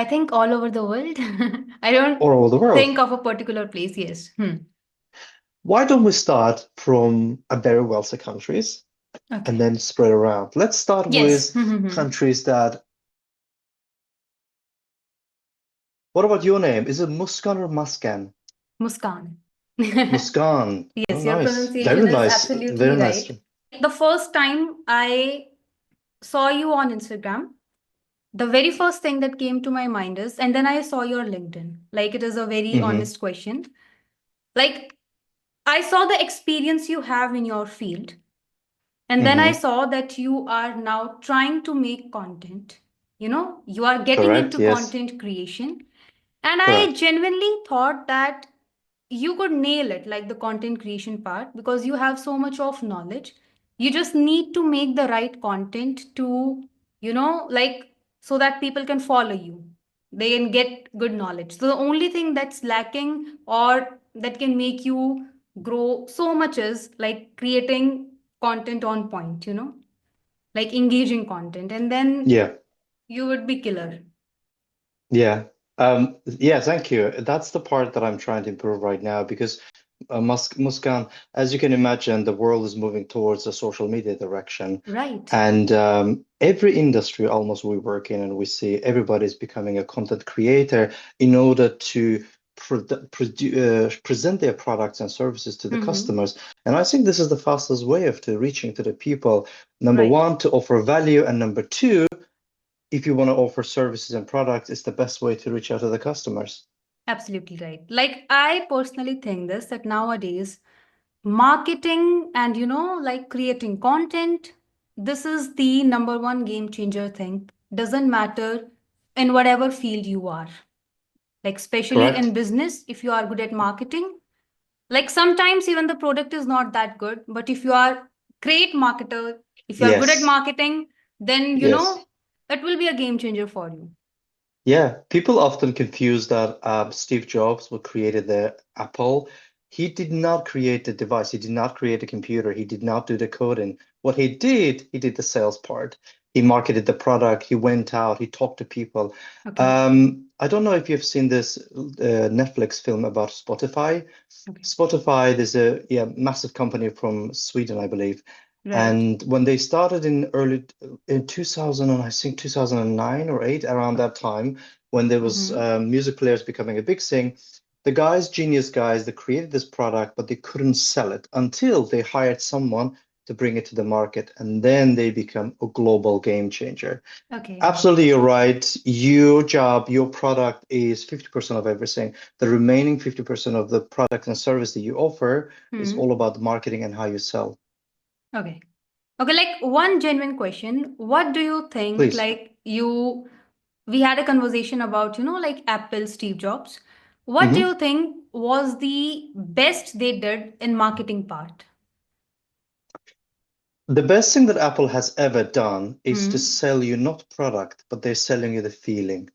I think all over the world. I don't or all over the world? think of a particular place. Yes. Why don't we start from a very wealthy countries and Okay. then spread around? Let's start Yes. with countries that. What about your name? Is it Muskan or Muskan? Muskan. Muskan. Oh, Yes, your nice. pronunciation Very is nice. Very absolutely nice. right. The first time I saw you on Instagram, the very first thing that came to my mind is, and then I saw your LinkedIn. Like, it is a very Hmm. honest question. Like, I saw the experience you have in your field, and then I Hmm. saw that you are now trying to make content. You are getting Correct. into Yes. content creation. And I Correct. genuinely thought that you could nail it, like the content creation part, because you have so much of knowledge. You just need to make the right content to, like, so that people can follow you. They can get good knowledge. So the only thing that's lacking or that can make you grow so much is like creating content on point, like engaging content. And then Yeah. you would be killer. Yeah. Yeah, thank you. That's the part that I'm trying to improve right now because Muskan, as you can imagine, the world is moving towards a social media direction. Right. And every industry almost we work in, and we see everybody's becoming a content creator in order to present their products and services to the Mm-hmm. customers. And I think this is the fastest way of reaching to the people. Number Right. one, to offer value, and number two, if you want to offer services and products, it's the best way to reach out to the customers. Absolutely right. Like, I personally think this that nowadays, marketing and, like creating content, this is the number one game changer thing. Doesn't matter in whatever field you are. Like, especially in Correct? business, if you are good at marketing, like sometimes even the product is not that good, but if you are great marketer, if you are good at Yes. marketing, then, Yes. it will be a game changer for you. Yeah, people often confuse that Steve Jobs, who created the Apple, he did not create the device. He did not create the computer. He did not do the coding. What he did the sales part. He marketed the product. He went out. He talked to people. Okay. I don't know if you've seen this Netflix film about Spotify. Okay. Spotify is a massive company from Sweden, I believe. Right. And when they started in 2000, and I think 2009 or 8, around that time, when there was Mm-hmm. music players becoming a big thing, the guys, genius guys, they created this product, but they couldn't sell it until they hired someone to bring it to the market, and then they become a global game changer. Okay. Absolutely, you're right. Your job, your product is 50% of everything. The remaining 50% of the product and service that you offer is Hmm. all about the marketing and how you sell. Okay. Okay, like one genuine question. What do you think? Please. We had a conversation about, like Apple, Steve Jobs. What do Mhm. you think was the best they did in marketing part? The best thing that Apple has ever done is to Hmm. sell you not product, but they're selling you the feeling.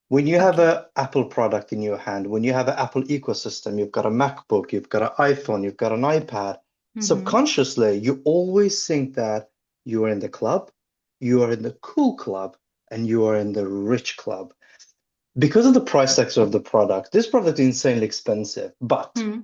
When you have Okay. a Apple product in your hand, when you have an Apple ecosystem, you've got a MacBook, you've got an iPhone, you've got an iPad, Mm-hmm. subconsciously, you always think that you are in the club, you are in the cool club, and you are in the rich club. Because of the price tags of the product, this product is insanely expensive, but Hmm.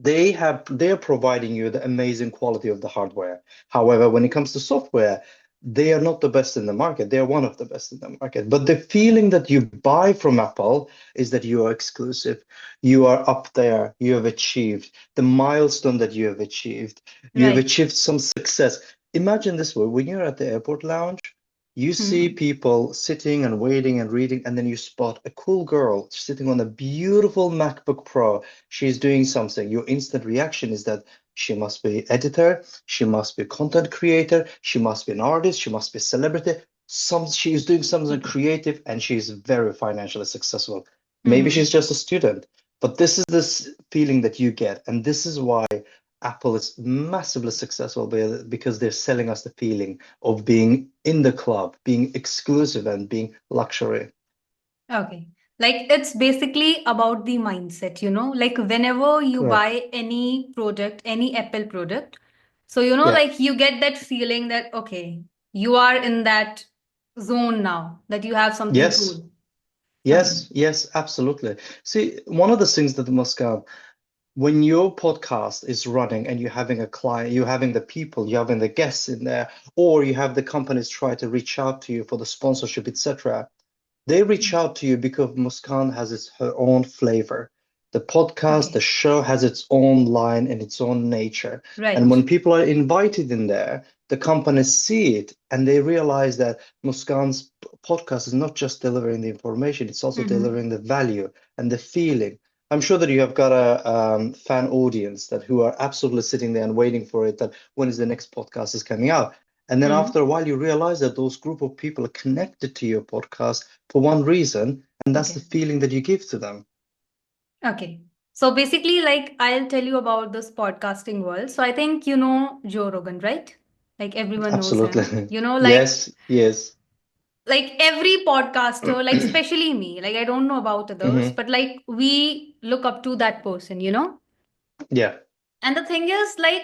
they are providing you the amazing quality of the hardware. However, when it comes to software, they are not the best in the market. They are one of the best in the market. But the feeling that you buy from Apple is that you are exclusive. You are up there. You have achieved the milestone that you have achieved. You have Right. achieved some success. Imagine this way, when you're at the airport lounge, you see Hmm. people sitting and waiting and reading, and then you spot a cool girl sitting on a beautiful MacBook Pro. She's doing something. Your instant reaction is that she must be editor, she must be content creator, she must be an artist, she must be a celebrity. She is doing something creative and she's very financially successful. Maybe Mm-hmm. she's just a student, but this feeling that you get, and this is why Apple is massively successful because they're selling us the feeling of being in the club, being exclusive and being luxury. Okay. Like, it's basically about the mindset, like whenever you Correct. buy any product, any Apple product, so, Yeah. like you get that feeling that, okay, you are in that zone now, that you have something Yes. cool. Okay. Yes, yes, absolutely. See, one of the things that Muskan, when your podcast is running and you're having a client, you're having the people, you're having the guests in there, or you have the companies try to reach out to you for the sponsorship, etc. They reach Mm. out to you because Muskan has her own flavor. The podcast, the Okay. show has its own line and its own nature. And Right. when people are invited in there, the companies see it and they realize that Muskan's podcast is not just delivering the information, it's also Mm-hmm. delivering the value and the feeling. I'm sure that you have got a fan audience that who are absolutely sitting there and waiting for it, that when is the next podcast is coming out. And then Mm. after a while, you realize that those group of people are connected to your podcast for one reason, and that's the Okay. feeling that you give to them. Okay. So basically, like, I'll tell you about this podcasting world. So I think you know Joe Rogan, right? Like everyone knows him. Absolutely. You know, Yes, yes. like every podcaster, like especially me, like I don't know about others, Hmm. but like we look up to that person, you know? Yeah. And the thing is, like,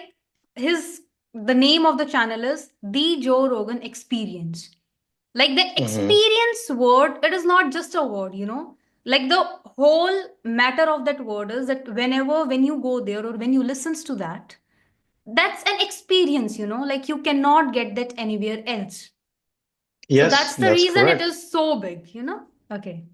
his the name of the channel is The Joe Rogan Experience. Like the Hmm. experience word, it is not just a word, you know? Like the whole matter of that word is that whenever when you go there or when you listens to that, that's an experience, you know, like you cannot get that anywhere else. So Yes, that's the that's reason it correct. is so big, you know? Okay.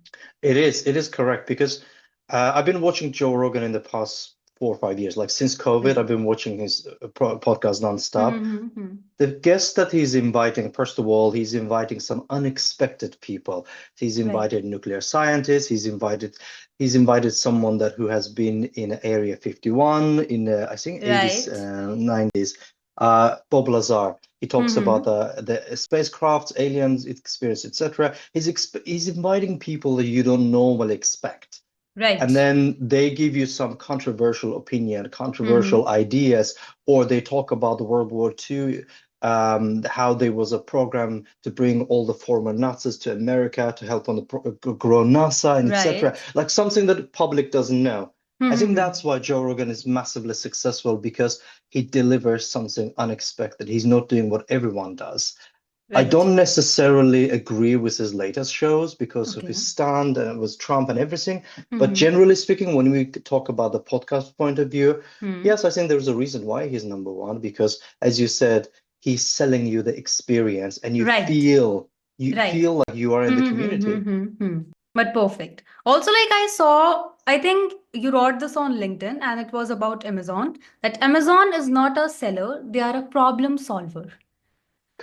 It is. It is correct because I've been watching Joe Rogan in the past 4 or 5 years. Like since COVID, I've Okay. been watching his podcast nonstop. Mm-hmm. The guests that he's inviting, first of all, he's inviting some unexpected people. He's Right. invited nuclear scientists. He's invited someone that who has been in Area 51 in I think 80s, Right. 90s. Bob Lazar. He talks about Mm-hmm. the spacecrafts, aliens, experience, etc. He's inviting people that you don't normally expect. And Right. then they give you some controversial opinion, controversial Mm-hmm. ideas, or they talk about the World War II, how there was a program to bring all the former Nazis to America to help on the grow NASA and etc. Right. Like something that the public doesn't know. I think Mm-hmm. that's why Joe Rogan is massively successful because he delivers something unexpected. He's not doing what everyone does. I Right. don't necessarily agree with his latest shows because of Okay. his stand with Trump and everything. But Mm-hmm. generally speaking, when we talk about the podcast point of view, Hmm. yes, I think there's a reason why he's number one because, as you said, he's selling you the experience, and you Right. feel you Right. feel like you are in the community. Mm-hmm. But perfect. Also, like I saw, I think you wrote this on LinkedIn and it was about Amazon, that Amazon is not a seller, they are a problem solver.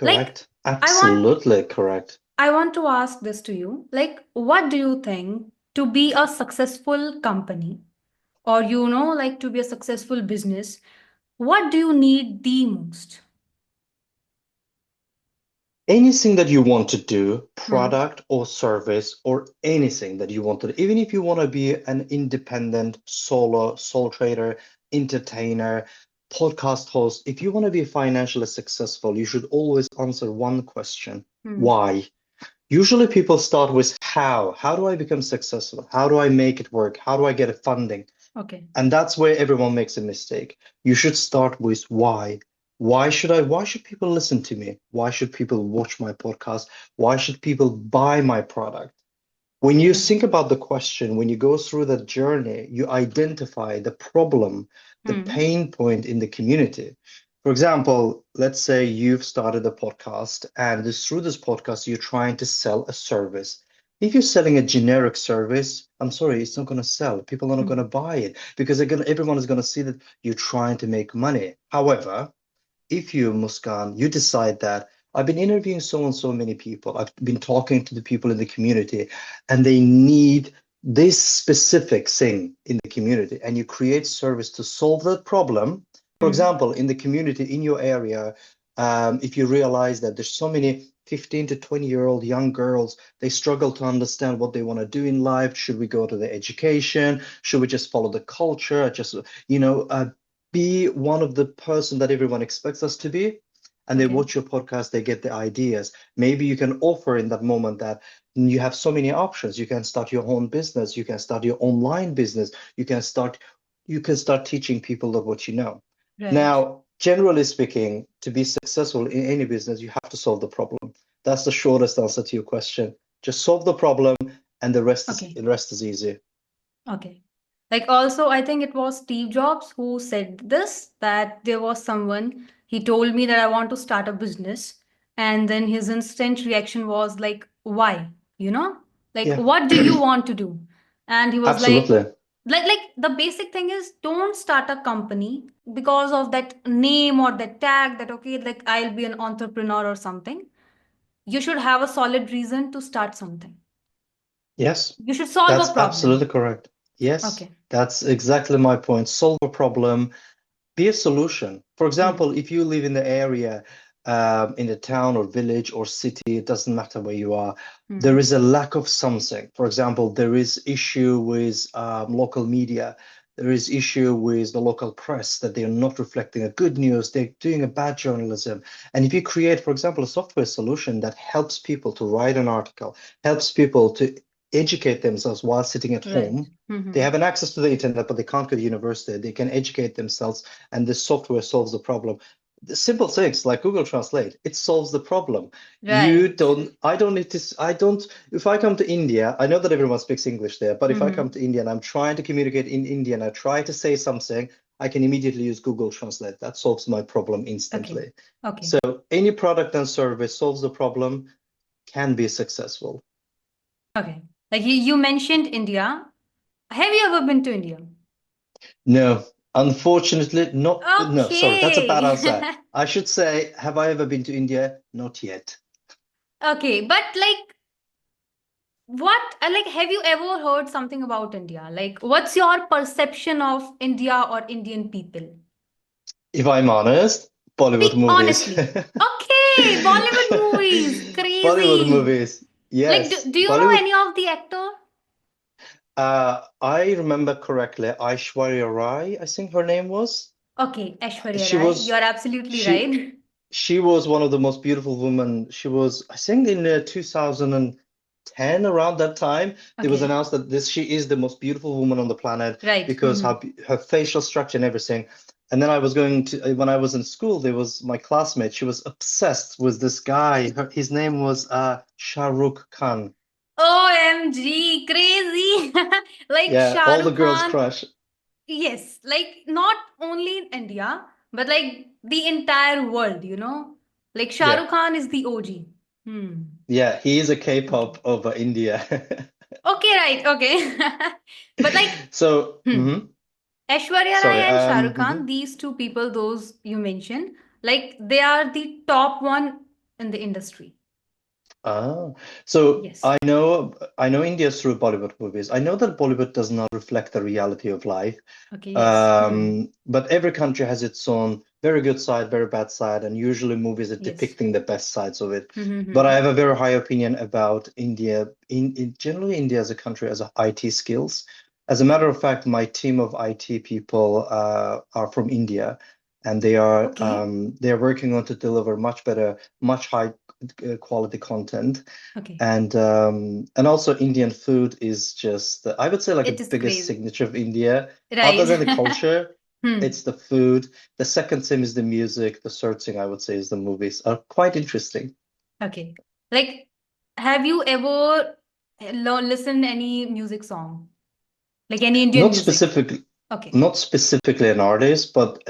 Like, Correct. I want Absolutely correct. I want to ask this to you. Like, what do you think to be a successful company or, you know, like to be a successful business? What do you need the most? Anything that you want to do, Hmm. product or service, or anything that you want to do, even if you want to be an independent sole trader, entertainer, podcast host, if you want to be financially successful, you should always answer one question. Hmm. Why? Usually people start with how. How do I become successful? How do I make it work? How do I get funding? Okay. And that's where everyone makes a mistake. You should start with why. Why should people listen to me? Why should people watch my podcast? Why should people buy my product? When you Right. think about the question, when you go through that journey, you identify the problem, the Hmm. pain point in the community. For example, let's say you've started a podcast, and through this podcast, you're trying to sell a service. If you're selling a generic service, I'm sorry, it's not going to sell. People are not going to Hmm. buy it because everyone is going to see that you're trying to make money. However, if you, Muskan, you decide that I've been interviewing so and so many people, I've been talking to the people in the community, and they need this specific thing in the community, and you create service to solve that problem. For Hmm. example, in the community, in your area, if you realize that there's so many 15 to 20-year-old young girls, they struggle to understand what they want to do in life. Should we go to the education? Should we just follow the culture? Just, be one of the person that everyone expects us to be, and they Okay. watch your podcast, they get the ideas. Maybe you can offer in that moment that you have so many options. You can start your own business, you can start your online business, you can start teaching people of what you know. Right. Now, generally speaking, to be successful in any business, you have to solve the problem. That's the shortest answer to your question. Just solve the problem, and Okay. the rest is easy. Okay. Like also, I think it was Steve Jobs who said this, that there was someone, he told me that I want to start a business. And then his instant reaction was like, why? You know? Like, Yeah, what do you want to do? And he was absolutely. like the basic thing is don't start a company because of that name or that tag that okay, like I'll be an entrepreneur or something. You should have a solid reason to start something. Yes, You should solve that's a absolutely problem. correct. Yes, Okay. that's exactly my point. Solve a problem, be a solution. For example, Hmm. if you live in the area, in a town or village or city, it doesn't matter where you are, there Hmm. is a lack of something. For example, there is issue with local media. There is issue with the local press that they are not reflecting a good news. They're doing a bad journalism. And if you create, for example, a software solution that helps people to write an article, helps people to educate themselves while sitting at Right. home, they Hmm. have an access to the internet, but they can't go to university. They can educate themselves and this software solves the problem. The simple things like Google Translate, it solves the problem. Right. I don't need to, I don't, if I come to India, I know that everyone speaks English there, but if I come Hmm. to India and I'm trying to communicate in Indian, I try to say something, I can immediately use Google Translate. That solves my problem Okay. instantly. Okay. So any product and service solves the problem, can be successful. Okay. Like you mentioned India. Have you ever been to India? No, unfortunately, not. No, sorry, that's a bad Okay. answer. I should say, have I ever been to India? Not yet. Okay, but like what like have you ever heard something about India? Like what's your perception of India or Indian people? If I'm honest, Bollywood Speak movies. honestly. Okay, Bollywood movies. Bollywood Crazy. movies. Like Yes, do you know Bollywood. any of the actor? I remember correctly, Aishwarya Rai, I think her name was. Okay, Aishwarya She Rai. You're was absolutely she right. she was one of the most beautiful women. She was, I think, in 2010, around that time, it was Okay. announced that this she is the most beautiful woman on the planet Right. because her facial structure and everything. And then I was going to when I was in school, there was my classmate. She was obsessed with this guy. His name was Shah Rukh Khan. OMG, crazy. Like Yeah, Shah all the Rukh girls Khan. crush. Yes, like not only in India, but like the entire world, you know? Like Shah Yeah, Rukh Khan is the OG. Hmm. yeah, he is a Okay. K-pop of India. Okay, right. Okay. But like, So, Aishwarya sorry. Rai and Shah Rukh Khan, these two people, those you mentioned, like they are the top one in the industry. Ah, so Yes. I know India through Bollywood movies. I know that Bollywood does not reflect the reality of life. Okay, yes. Hmm. But every country has its own very good side, very bad side, and usually movies are Yes. depicting the best sides of it. But I Mm-hmm. have a very high opinion about India, in generally India as a country as a IT skills. As a matter of fact, my team of IT people are from India, and Okay. they are working on to deliver much better, much high quality content. Okay. And also Indian food is just I would say like a It is biggest crazy. signature of India. Other Right. than the culture, Hmm. it's the food. The second thing is the music. The third thing I would say is the movies are quite interesting. Okay. Like, have you ever listened any music song? Like any Indian Not music? specifically, Okay. not specifically an artist, but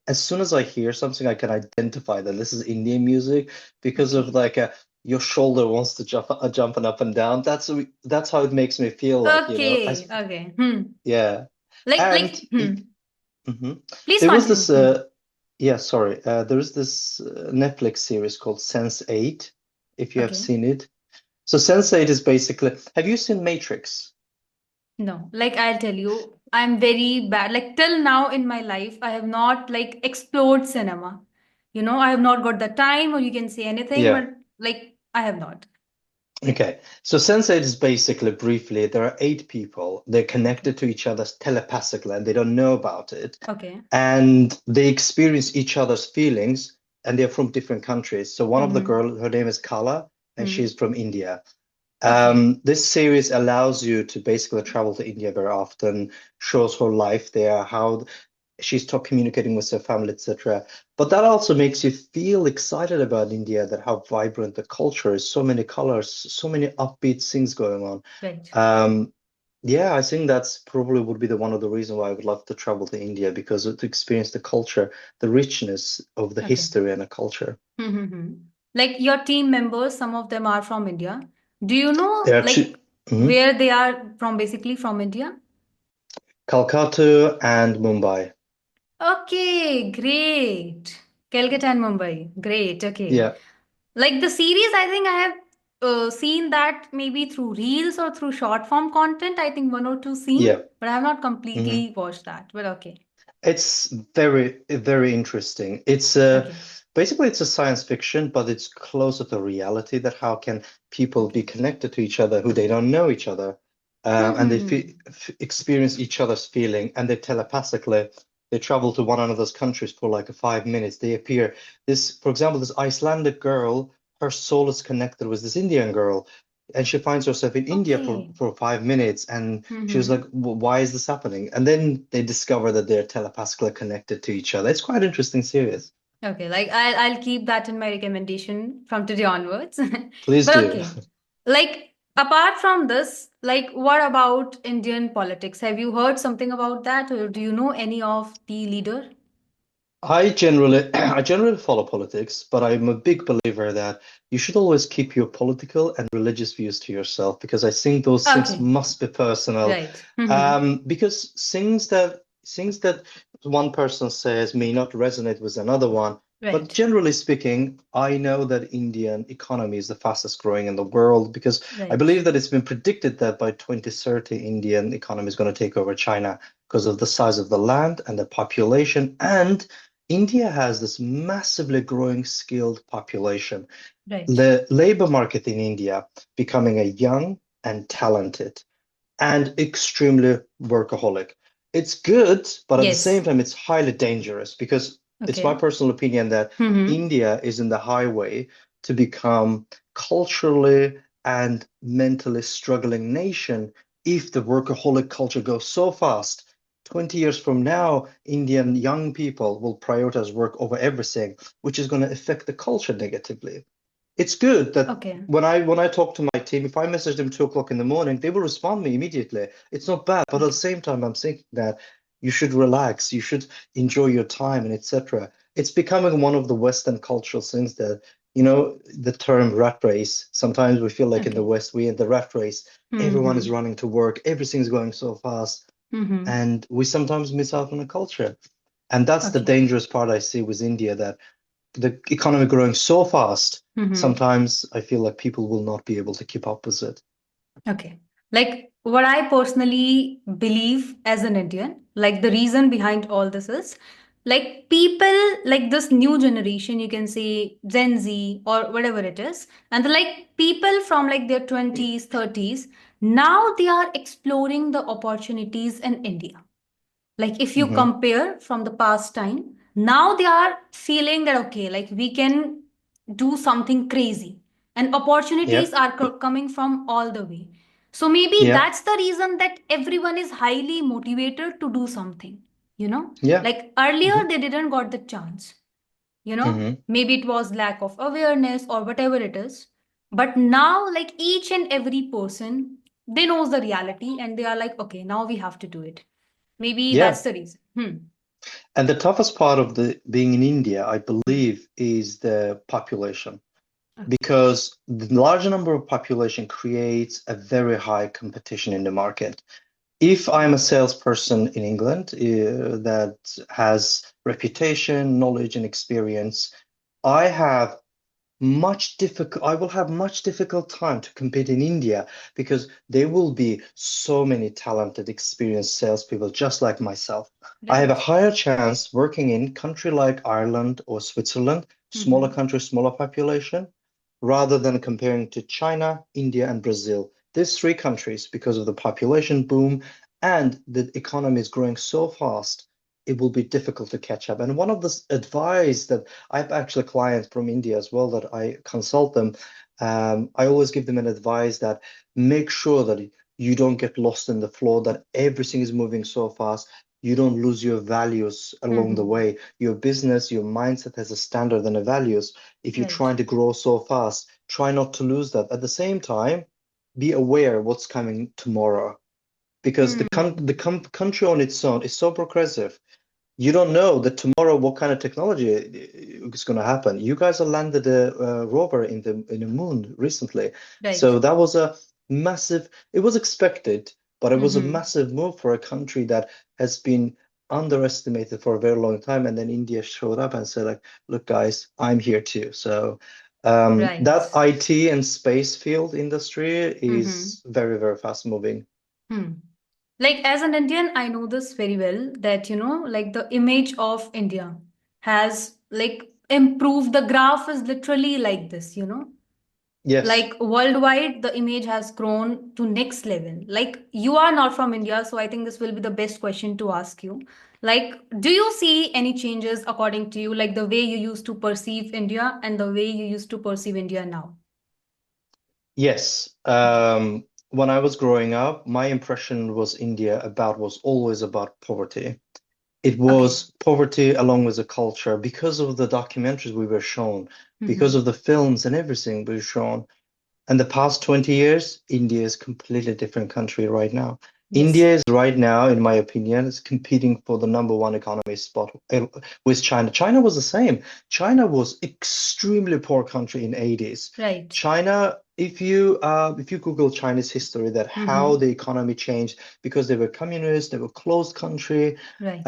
as soon as I hear something, I can identify that this is Indian music because of Okay. like your shoulder wants to jumping up and down. That's how it makes me feel like, Okay. Okay. yeah. And Hmm. mhm. Please There was continue. this yeah, sorry. There is this Netflix series called Sense8, if you have Okay. seen it. So Sense8 is basically, have you seen Matrix? No, like I'll tell you, I'm very bad. Like till now in my life, I have not like explored cinema. You know, I have not got the time, or you can say anything, Yeah. but like I have not. Okay. So Sense8 is basically briefly, there are eight people. They're Okay. connected to each other telepathically and they don't know about it. Okay. And they experience each other's feelings and they're from different countries. So one of the Mm-hmm. girl, her name is Kala, and she's from India. Okay. This series allows you to basically travel to India very often, shows her life there, how she's talk communicating with her family, etc. But that also makes you feel excited about India, that how vibrant the culture is, so many colors, so many upbeat things going on. Right. Um, yeah, I think that's probably would be the one of the reasons why I would love to travel to India because to experience the culture, the richness of the Okay. history and the culture. Mm-hmm. Like your team members, some of them are from India. Do you know There are two, like mhm, where they are from, basically from India? Calcutta and Mumbai. Okay, great. Calcutta and Mumbai. Great. Okay. Yeah, Like the series, I think I have seen that maybe through reels or through short form content. I think one or two scene, yeah. but I have not Mhm. completely watched that. But okay. It's very interesting. It's Okay. basically it's a science fiction, but it's closer to reality that how can people be Okay. connected to each other who they don't know each other, and they Mm-hmm. fe experience each other's feeling, and they telepathically they travel to one another's countries for like 5 minutes. They appear this, for example, this Icelandic girl, her soul is connected with this Indian girl, and she finds herself in India Okay. for 5 minutes, and she was like, Mm-hmm. Why is this happening?" And then they discover that they're telepathically connected to each other. It's quite interesting series. Okay, like I'll keep that in my recommendation from today onwards. Please But do. okay, like apart from this, like what about Indian politics? Have you heard something about that, or do you know any of the leader? I generally follow politics, but I'm a big believer that you should always keep your political and religious views to yourself because I think those things Okay, must be personal. right. Mm-hmm. Because things that one person says may not resonate with another one. But Right, generally speaking, I know that Indian economy is the fastest growing in the world because I right, believe that it's been predicted that by 2030, Indian economy is going to take over China because of the size of the land and the population and India has this massively growing skilled population. right. The labor market in India becoming a young and talented and extremely workaholic. It's good, but at the Yes. same time, it's highly dangerous because it's my Okay. personal opinion that Mm-hmm. India is in the highway to become culturally and mentally struggling nation if the workaholic culture goes so fast. 20 years from now, Indian young people will prioritize work over everything, which is going to affect the culture negatively. It's good that Okay. when I talk to my team, if I message them 2 o'clock in the morning, they will respond me immediately. It's not bad, but at the Okay. same time, I'm thinking that you should relax, you should enjoy your time, and etc. It's becoming one of the Western cultural things that, the term rat race. Sometimes we feel like in the Okay. West, we're in the rat race. Everyone is Mm-hmm. running to work, everything's going so fast, Mm-hmm. and we sometimes miss out on the culture. And that's the Okay. dangerous part I see with India, that the economy growing so fast, Mm-hmm. sometimes I feel like people will not be able to keep up with it. Okay. Like what I personally believe as an Indian, like the reason behind all this is like people like this new generation, you can say Gen Z or whatever it is, and the like people from like their 20s, 30s, now they are exploring the opportunities in India. Like if you Hmm. compare from the past time, now they are feeling that okay, like we can do something crazy and opportunities Yep. are coming from all the way. So maybe Yeah. that's the reason that everyone is highly motivated to do something, you know? Yeah. Like earlier Hmm. they didn't got the chance, Hmm. maybe it was lack of awareness or whatever it is. But now like each and every person, they knows the reality and they are like okay, now we have to do it. Maybe Yeah. that's the reason. Hmm. And the toughest part of the being in India, I believe, is the population Okay. because the larger number of population creates a very high competition in the market. If I'm a salesperson in England, that has reputation, knowledge, and experience, I will have much difficult time to compete in India because there will be so many talented, experienced salespeople just like myself. I have a Right. higher chance working in country like Ireland or Switzerland, smaller Mm-hmm. country, smaller population, rather than comparing to China, India, and Brazil. These three countries, because of the population boom and the economy is growing so fast, it will be difficult to catch up. And one of the advice that I have actually clients from India as well that I consult them. I always give them an advice that make sure that you don't get lost in the flow, that everything is moving so fast. you don't lose your values along the Mm-hmm. way. Your business, your mindset has a standard and a values. If you're Right. trying to grow so fast, try not to lose that. At the same time, be aware what's coming tomorrow because Hmm. country on its own is so progressive. You don't know that tomorrow what kind of technology is going to happen. You guys have landed a rover in the moon recently, Right. so that was a massive. It was expected, but it was a Mm-hmm. massive move for a country that has been underestimated for a very long time. And then India showed up and said, like, look, guys, I'm here too. So that Right. IT and space field industry Mm-hmm. is very, very fast moving. Hmm. Like as an Indian, I know this very well that, like the image of India has like improved. The graph is literally like this. Yes. Like worldwide, the image has grown to next level. Like you are not from India, so I think this will be the best question to ask you. Like, do you see any changes according to you, like the way you used to perceive India and the way you used to perceive India now? Yes. Okay. When I was growing up, my impression was India about was always about poverty. It Okay. was poverty along with the culture because of the documentaries we were shown, because Mm-hmm. of the films and everything we were shown. And the past 20 years, India is a completely different country right now. Yes. India is right now, in my opinion, is competing for the number one economy spot with China. China was the same. China was extremely poor country in 80s. Right. China, if you Google China's history, that how Mm-hmm. the economy changed because they were communist, they were closed country. Right.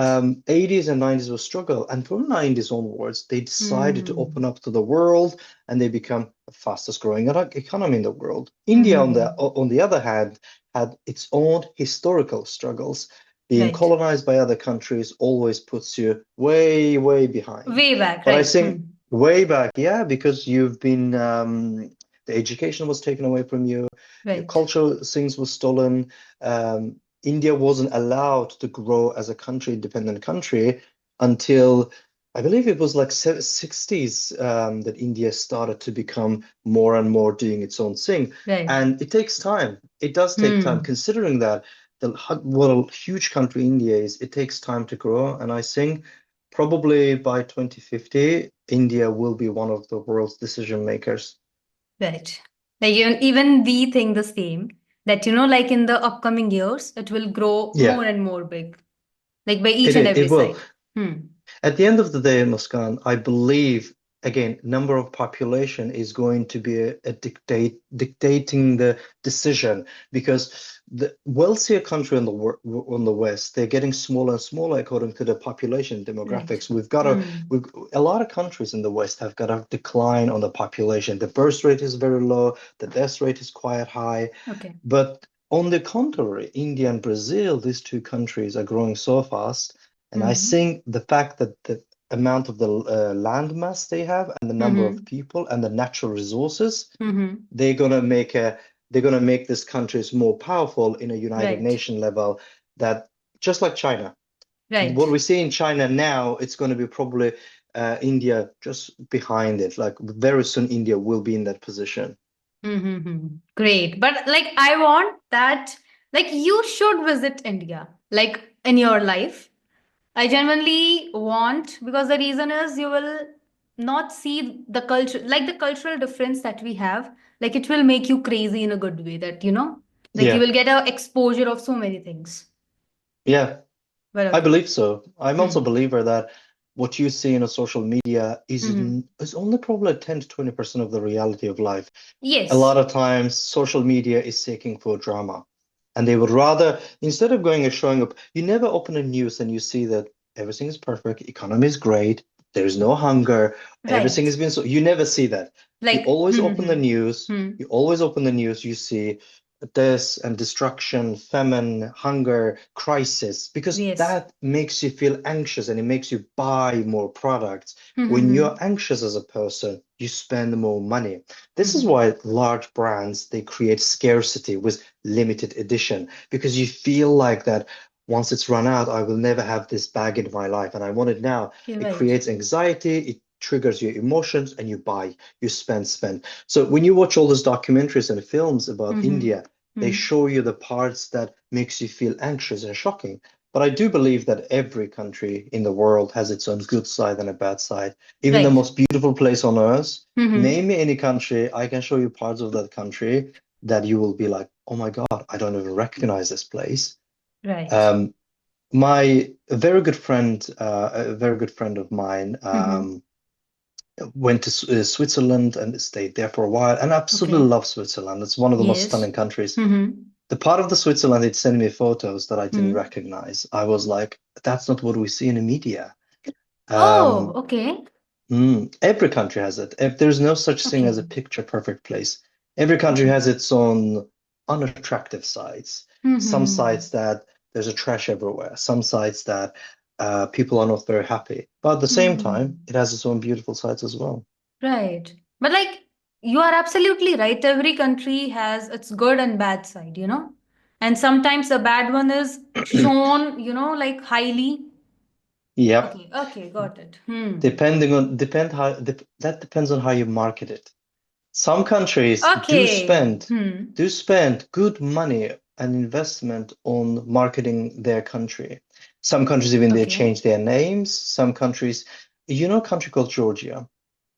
80s and 90s was struggle, and from 90s onwards, they decided to Mm-hmm. open up to the world and they become the fastest growing economy in the world. India, Mm-hmm. on the other hand, had its own historical struggles. Being Right. colonized by other countries always puts you way, way behind. Way back. But I Right. think Hmm. way back, yeah, because the education was taken away from you, your Right. cultural things were stolen. India wasn't allowed to grow as a country, independent country, until I believe it was like 60s that India started to become more and more doing its own thing. Right. And it takes time. It does take time, Hmm. considering that what a huge country India is. It takes time to grow. And I think probably by 2050, India will be one of the world's decision makers. Right. Like even we think the same that, like in the upcoming years, it will grow Yeah, more and more big, like by each it and is. every It will. side. Hmm. At the end of the day, Muskan, I believe again, number of population is going to be a dictating the decision because the wealthier country in on the West, they're getting smaller and smaller according to the population Right. demographics. Hmm. We've a lot of countries in the West have got a decline on the population. The birth rate is very low, the death rate is quite high. Okay. But on the contrary, India and Brazil, these two countries are growing so fast. And I Hmm. think the fact that the amount of the land mass they have and the number of Hmm. people and the natural resources, Hmm. they're gonna make a they're gonna make these countries more powerful in a United Right. Nation level that just like China. What Right. we see in China now, it's going to be probably India just behind it. Like very soon, India will be in that position. Mm-hmm. Great. But like, I want that, like, you should visit India, like, in your life. I genuinely want, because the reason is you will not see the culture, like the cultural difference that we have. Like, it will make you crazy in a good way that, like, you Yeah, will get a exposure of so many things. yeah. But I okay. believe so. I'm also a Hmm. believer that what you see in a social media Mm-hmm. is only probably 10 to 20% of the reality of life. A Yes. lot of times, social media is seeking for drama. And they would rather, instead of going and showing up, you never open a news and you see that everything is perfect, economy is great, there is no hunger, everything Right. has been so. You never see that. You Like, always open the hmm. news, Hmm. you always open the news, you see death and destruction, famine, hunger, crisis, because Yes. that makes you feel anxious and it makes you buy more products. When Hmm. you're anxious as a person, you spend more money. This is Hmm. why large brands they create scarcity with limited edition because you feel like that once it's run out, I will never have this bag in my life and I want it now. You're It right. creates anxiety, it triggers your emotions and you buy, you spend. So when you watch all those documentaries and films about Hmm. India, they Hmm. show you the parts that makes you feel anxious and shocking. But I do believe that every country in the world has its own good side and a bad side. Even the Right. most beautiful place on earth, Mm-hmm. name me any country, I can show you parts of that country that you will be like, oh my God, I don't even recognize this place. Right. Um, my a very good friend of mine, Mm-hmm. went to Switzerland and stayed there for a while, and absolutely Okay. love Switzerland. It's one of the most Yes. stunning countries. Mm-hmm. The part of the Switzerland he'd send me photos that I didn't Mm. recognize. I was like, that's not what we see in the media. Oh, Um, okay. every country has it. If there's no such thing as Okay. a picture perfect place. Every country Okay. has its own unattractive sides. Some Mm-hmm. sides that there's a trash everywhere. Some sides that people are not very happy. But at the same time, Hmm. it has its own beautiful sides as well. Right. But like, you are absolutely right. Every country has its good and bad side, you know? And sometimes the bad one is shown, like highly. Yep. Okay, okay, got it. Hmm. That depends on how you market it. Some countries Okay. Hmm. do spend good money and investment on marketing their country. Some countries even they Okay. change their names. Some countries, you know, a country called Georgia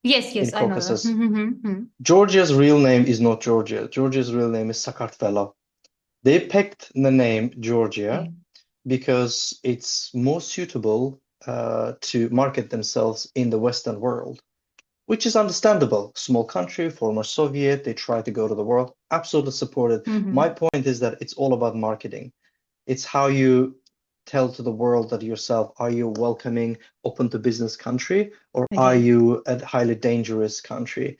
Yes, in yes, I know that. Caucasus. Hmm, hmm, hmm. Georgia's real name is not Georgia. Georgia's real name is Sakartvelo. They picked the name Georgia Okay. because it's more suitable to market themselves in the Western world, which is understandable. Small country, former Soviet, they try to go to the world. Absolutely supported. My Hmm. point is that it's all about marketing. It's how you tell to the world that yourself, are you a welcoming, open to business country, or are Okay. you a highly dangerous country?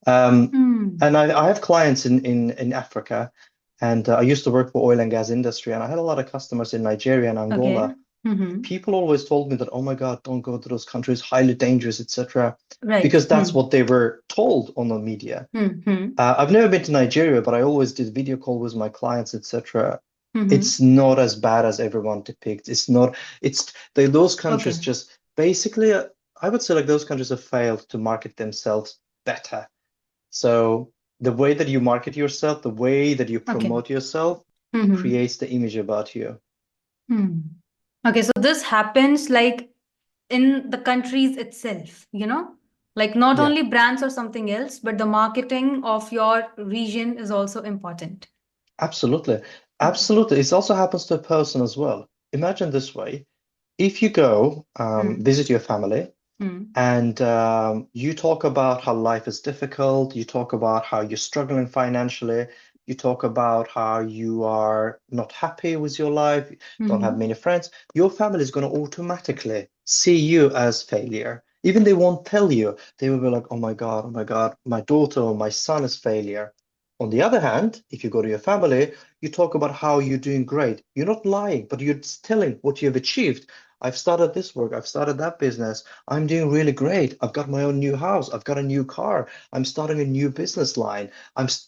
Um, Hmm. and I have clients in Africa, and I used to work for oil and gas industry, and I had a lot of customers in Nigeria and Okay. Angola. Hmm. People always told me that, oh my God, don't go to those countries, highly dangerous, etc., Right. because that's what they were told on the media. Hmm. Hmm. I've never been to Nigeria, but I always did video call with my clients, etc. Hmm. It's not as bad as everyone depicts. It's not, those countries Okay. just basically, I would say like those countries have failed to market themselves better. So the way that you market yourself, the way that you Okay. promote yourself Hmm. creates the image about you. Hmm. Okay, so this happens like in the countries itself, like not Yeah, only brands or something else, but the marketing of your region is also important. absolutely. Okay. Absolutely. It also happens to a person as well. Imagine this way. If you go Hmm. visit your family, Hmm. and you talk about how life is difficult. You talk about how you're struggling financially. You talk about how you are not happy with your life, don't have Hmm. many friends. Your family is going to automatically see you as failure. Even they won't tell you. They will be like, oh my God, my daughter or my son is failure. On the other hand, if you go to your family, you talk about how you're doing great. You're not lying, but you're telling what you have achieved. I've started this work, I've started that business. I'm doing really great. I've got my own new house. I've got a new car. I'm starting a new business line.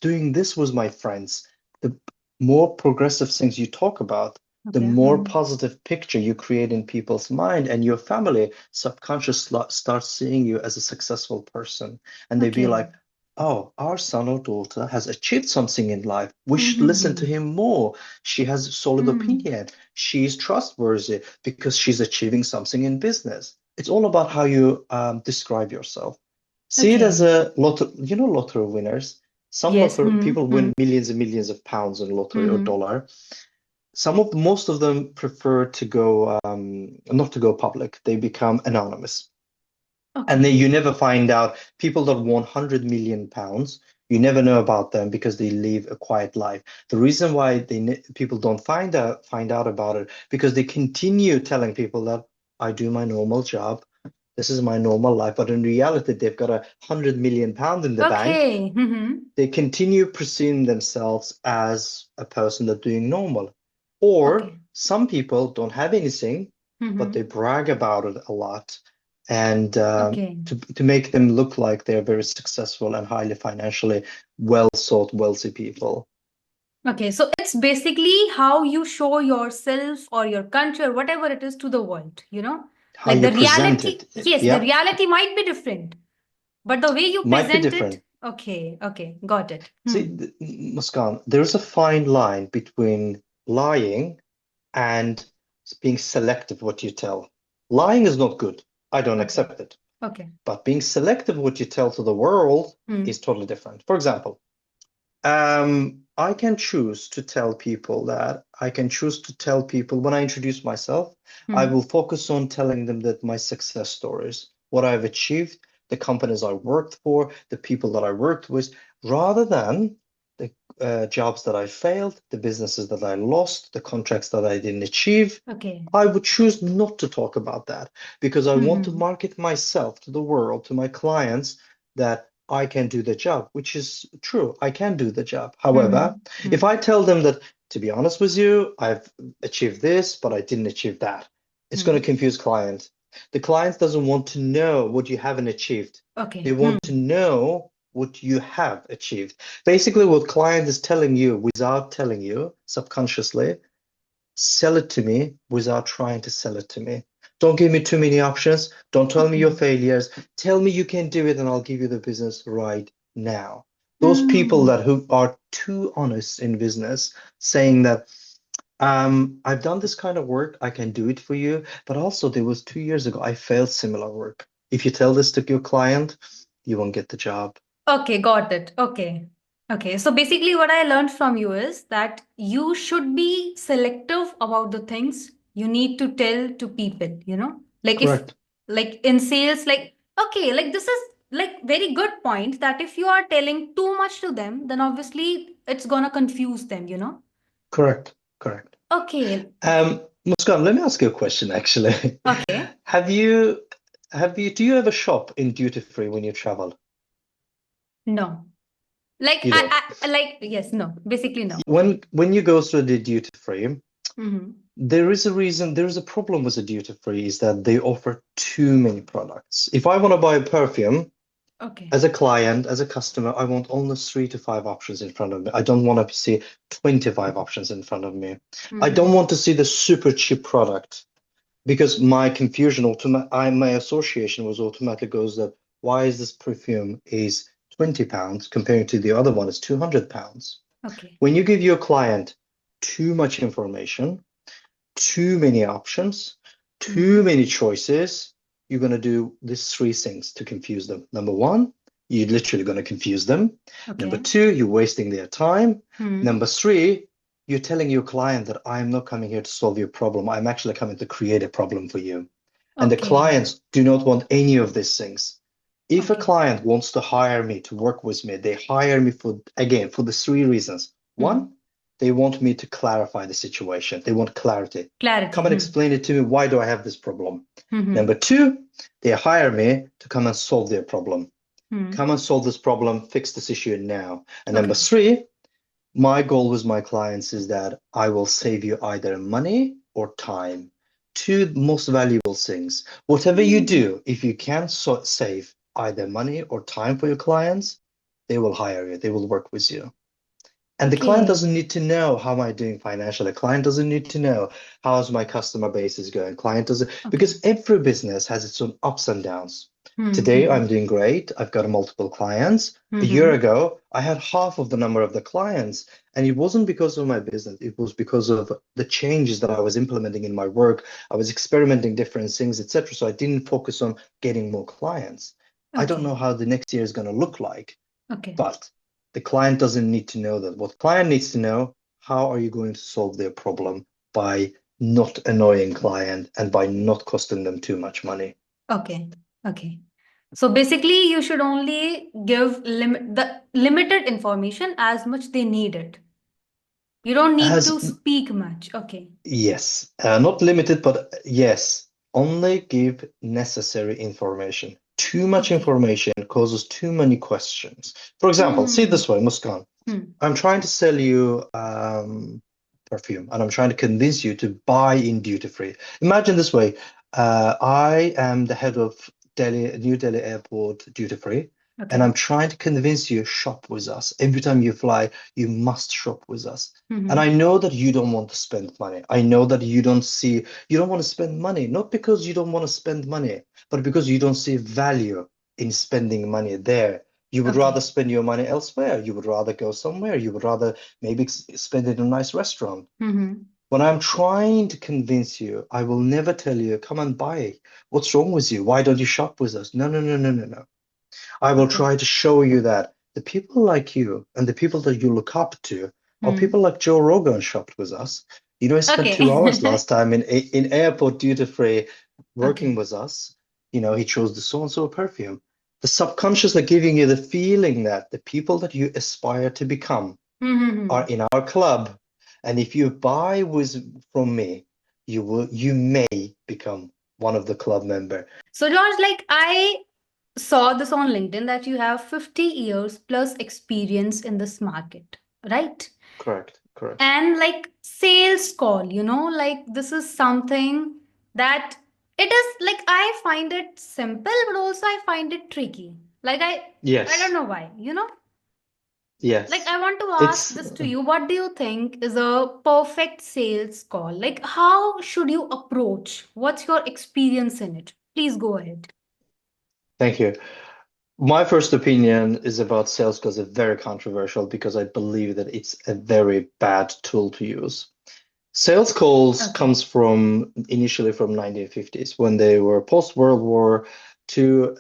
Doing this with my friends. The more progressive things you talk about, the Okay. more Hmm. positive picture you create in people's mind, and your family subconsciously starts seeing you as a successful person. And they be Okay. like, oh, our son or daughter has achieved something in life. We should listen to Hmm. him more. She has a solid Hmm. opinion. She's trustworthy because she's achieving something in business. It's all about how you describe yourself. See it as Okay. a lottery, you know, lottery winners. Some Yes. lottery Hmm. people Hmm. win millions and millions of pounds in lottery or Hmm. dollar. Most of them prefer to go, not to go public. They become anonymous. And then Okay. you never find out people that won 100 million pounds, you never know about them because they live a quiet life. The reason why people don't find out about it because they continue telling people that I do my normal job. This is my normal life. But in reality, they've got 100 million pounds in the bank. Okay. Hmm. They continue perceiving themselves as a person that's doing normal. Or Okay. some people don't have anything, but they Hmm. brag about it a lot, and Okay. to make them look like they're very successful and highly financially well sought, wealthy people. Okay, so it's basically how you show yourself or your country or whatever it is to the world, How Like you the present reality, it, yes, the yeah, reality might be different, but the way you might be present it, different. okay, okay, got it. See, Hmm. Muskan, there's a fine line between lying and being selective what you tell. Lying is not good. I don't Okay. accept it. Okay. But being selective what you tell to the world is Hmm. totally different. For example, I can choose to tell people that I can choose to tell people when I introduce myself, I Hmm. will focus on telling them that my success stories, what I've achieved, the companies I worked for, the people that I worked with, rather than the jobs that I failed, the businesses that I lost, the contracts that I didn't achieve. Okay. I would choose not to talk about that because I want to Hmm. market myself to the world, to my clients, that I can do the job, which is true. I can do the job. However, Hmm. if Hmm. I tell them that, to be honest with you, I've achieved this, but I didn't achieve that, it's going to Hmm. confuse client. The client doesn't want to know what you haven't achieved. They Okay. want Hmm. to know what you have achieved. Basically, what client is telling you without telling you subconsciously, sell it to me without trying to sell it to me. Don't give me too many options. Don't tell me your Okay. failures. Tell me you can do it and I'll give you the business right now. Those people Hmm. that who are too honest in business, saying that I've done this kind of work, I can do it for you, but also there was 2 years ago I failed similar work. If you tell this to your client, you won't get the job. Okay, got it. Okay. Okay. So basically, what I learned from you is that you should be selective about the things you need to tell to people, you know? Like if, Correct. like in sales, like, okay, like this is like very good point that if you are telling too much to them, then obviously it's gonna confuse them, you know? Correct. Correct. Okay. Okay. Muskan, let me ask you a question actually. Okay. Have you do you ever shop in duty free when you travel? No. Like You don't. like yes, no. Basically no. When you go through the duty free, Mm-hmm. there is a reason, there is a problem with the duty free is that they offer too many products. If I want to buy a perfume, Okay. as a client, as a customer, I want only 3 to 5 options in front of me. I don't want to see 25 options in front of me. I don't Mm-hmm. want to see the super cheap product. Because my confusion, my association was automatically goes that why is this perfume is £20 compared to the other one is £200? Okay. When you give your client too much information, too many options, too Mm-hmm. many choices, you're going to do these three things to confuse them. Number one, you're literally going to confuse them. Number Okay. two, you're wasting their time. Hmm. Number three, you're telling your client that I'm not coming here to solve your problem. I'm actually coming to create a problem for you. And the Okay. clients do not want any of these things. If a Okay. client wants to hire me to work with me, they hire me for, again, for the three reasons. Hmm. One, they want me to clarify the situation. They want clarity. Clarity. Come and Hmm. explain it to me. Why do I have this problem? Number Hmm. two, they hire me to come and solve their problem. Hmm. Come and solve this problem, fix this issue now. And number Okay. three, my goal with my clients is that I will save you either money or time. Two most valuable things. Whatever you Hmm. do, if you can save either money or time for your clients, they will hire you, they will work with you. And the client Okay. doesn't need to know how am I doing financially. The client doesn't need to know how's my customer base is going. Client doesn't, Okay. because every business has its own ups and downs. Today Hmm. I'm doing great. I've got multiple clients. A year Hmm. ago, I had half of the number of the clients. And it wasn't because of my business. It was because of the changes that I was implementing in my work. I was experimenting different things, etc. So I didn't focus on getting more clients. I don't Okay. know how the next year is going to look like. Okay. But the client doesn't need to know that. What client needs to know, how are you going to solve their problem by not annoying client and by not costing them too much money? Okay. Okay. So basically, you should only give the limited information as much they need it. You don't need to As speak much. Okay. yes, not limited, but yes, only give necessary information. Too much Okay. information causes too many questions. For example, see it Hmm. this way, Muskan. Hmm. I'm trying to sell you perfume and I'm trying to convince you to buy in duty free. Imagine this way. I am the head of New Delhi Airport duty free, and Okay. I'm trying to convince you shop with us. Every time you fly, you must shop with us. And I Hmm. know that you don't want to spend money. I know that you don't want to spend money, not because you don't want to spend money, but because you don't see value in spending money there. You would rather Okay. spend your money elsewhere. You would rather go somewhere. You would rather maybe spend it in a nice restaurant. Hmm. When I'm trying to convince you, I will never tell you, come and buy. What's wrong with you? Why don't you shop with us? No, no, no, no, no, no. I will Okay. try to show you that the people like you and the people that you look up to are people Hmm. like Joe Rogan shopped with us. You know, he spent Okay. 2 hours last time in airport duty free working Okay. with us. You know, he chose the so and so perfume. The subconscious are giving you the feeling that the people that you aspire to become are Hmm. in our club. And if you buy with from me, you may become one of the club member. So, George, like I saw this on LinkedIn that you have 50 years plus experience in this market, right? Correct, correct. And like sales call, like this is something that it is like I find it simple, but also I find it tricky. Like I don't Yes, know why, Like yes. I want to ask It's this to you. What do you think is a perfect sales call? Like how should you approach? What's your experience in it? Please go ahead. Thank you. My first opinion is about sales calls are very controversial because I believe that it's a very bad tool to use. Sales calls Okay. comes from initially from 1950s when they were post World War II.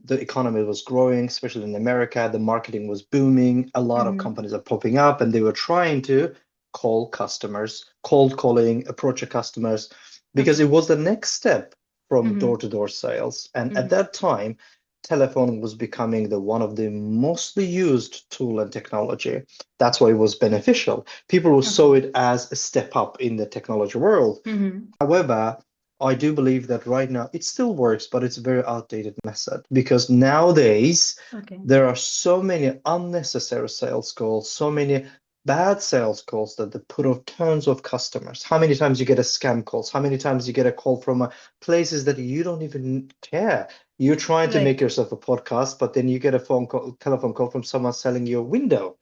The economy was growing, especially in America. The marketing was booming. A lot of Mm-hmm. companies are popping up, and they were trying to call customers, cold calling, approach your customers, because Okay. it was the next step from Mm-hmm. door-to-door sales. And at Mm-hmm. that time, telephone was becoming the one of the mostly used tool and technology. That's why it was beneficial. People saw Okay. it as a step up in the technology world. Mm-hmm. However, I do believe that right now it still works, but it's a very outdated method because nowadays Okay. there are so many unnecessary sales calls, so many bad sales calls that they put off tons of customers. How many times you get a scam calls? How many times you get a call from places that you don't even care? You're trying to make Right. yourself a podcast, but then you get a phone call, telephone call from someone selling you a window.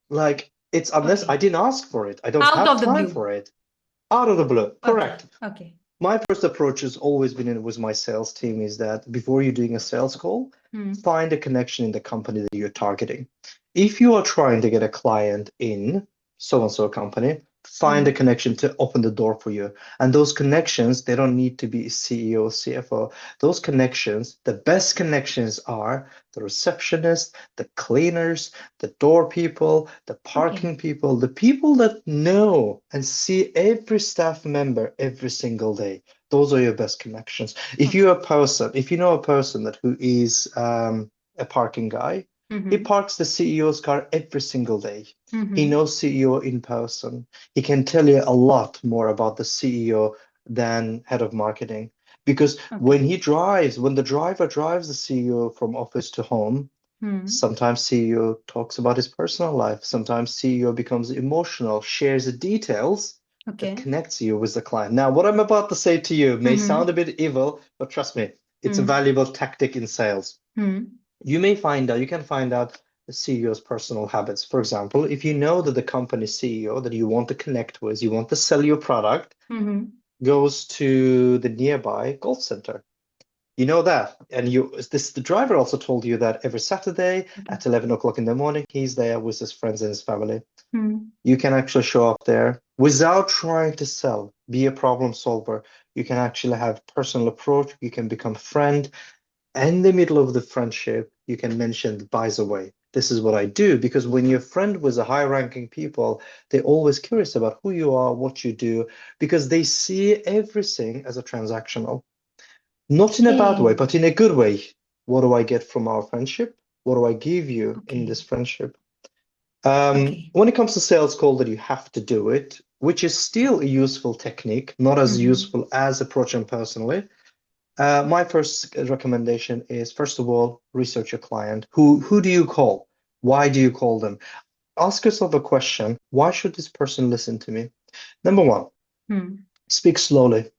Like it's unless I Okay. didn't ask for it. I don't Out have of the time blue. for it. Out of the blue. Okay. Correct. Okay. My first approach has always been in with my sales team is that before you're doing a sales call, Hmm. find a connection in the company that you're targeting. If you are trying to get a client in so and so company, find a Hmm. connection to open the door for you. And those connections, they don't need to be CEO, CFO. Those connections, the best connections are the receptionist, the cleaners, the door people, the Okay. parking people, the people that know and see every staff member every single day. Those are your best connections. Okay. If you know a person that who is a parking guy, he Mm-hmm. parks the CEO's car every single day. He Mm-hmm. knows CEO in person. He can tell you a lot more about the CEO than head of marketing. Because Okay. when the driver drives the CEO from office to home, Hmm. sometimes CEO talks about his personal life. Sometimes CEO becomes emotional, shares the details that Okay. connects you with the client. Now, what I'm about to say to you may sound Mm-hmm. a bit evil, but trust me, it's a Hmm. valuable tactic in sales. Hmm. You can find out the CEO's personal habits. For example, if you know that the company CEO that you want to connect with, you want to sell your product, Mm-hmm. goes to the nearby golf center. You know that. And the driver also told you that every Saturday Okay. at 11 o'clock in the morning, he's there with his friends and his family. Hmm. You can actually show up there without trying to sell, be a problem solver. You can actually have personal approach. You can become a friend. In the middle of the friendship, you can mention, by the way, this is what I do. Because when you're a friend with a high-ranking people, they're always curious about who you are, what you do, because they see everything as a transactional. Not in a bad way, Okay. but in a good way. What do I get from our friendship? What do I give you in this Okay. friendship? Okay. When it comes to sales call that you have to do it, which is still a useful technique, not as Mm-hmm. useful as approaching personally. My first recommendation is, first of all, research your client. Who do you call? Why do you call them? Ask yourself a question. Why should this person listen to me? Number one, Hmm. speak slowly.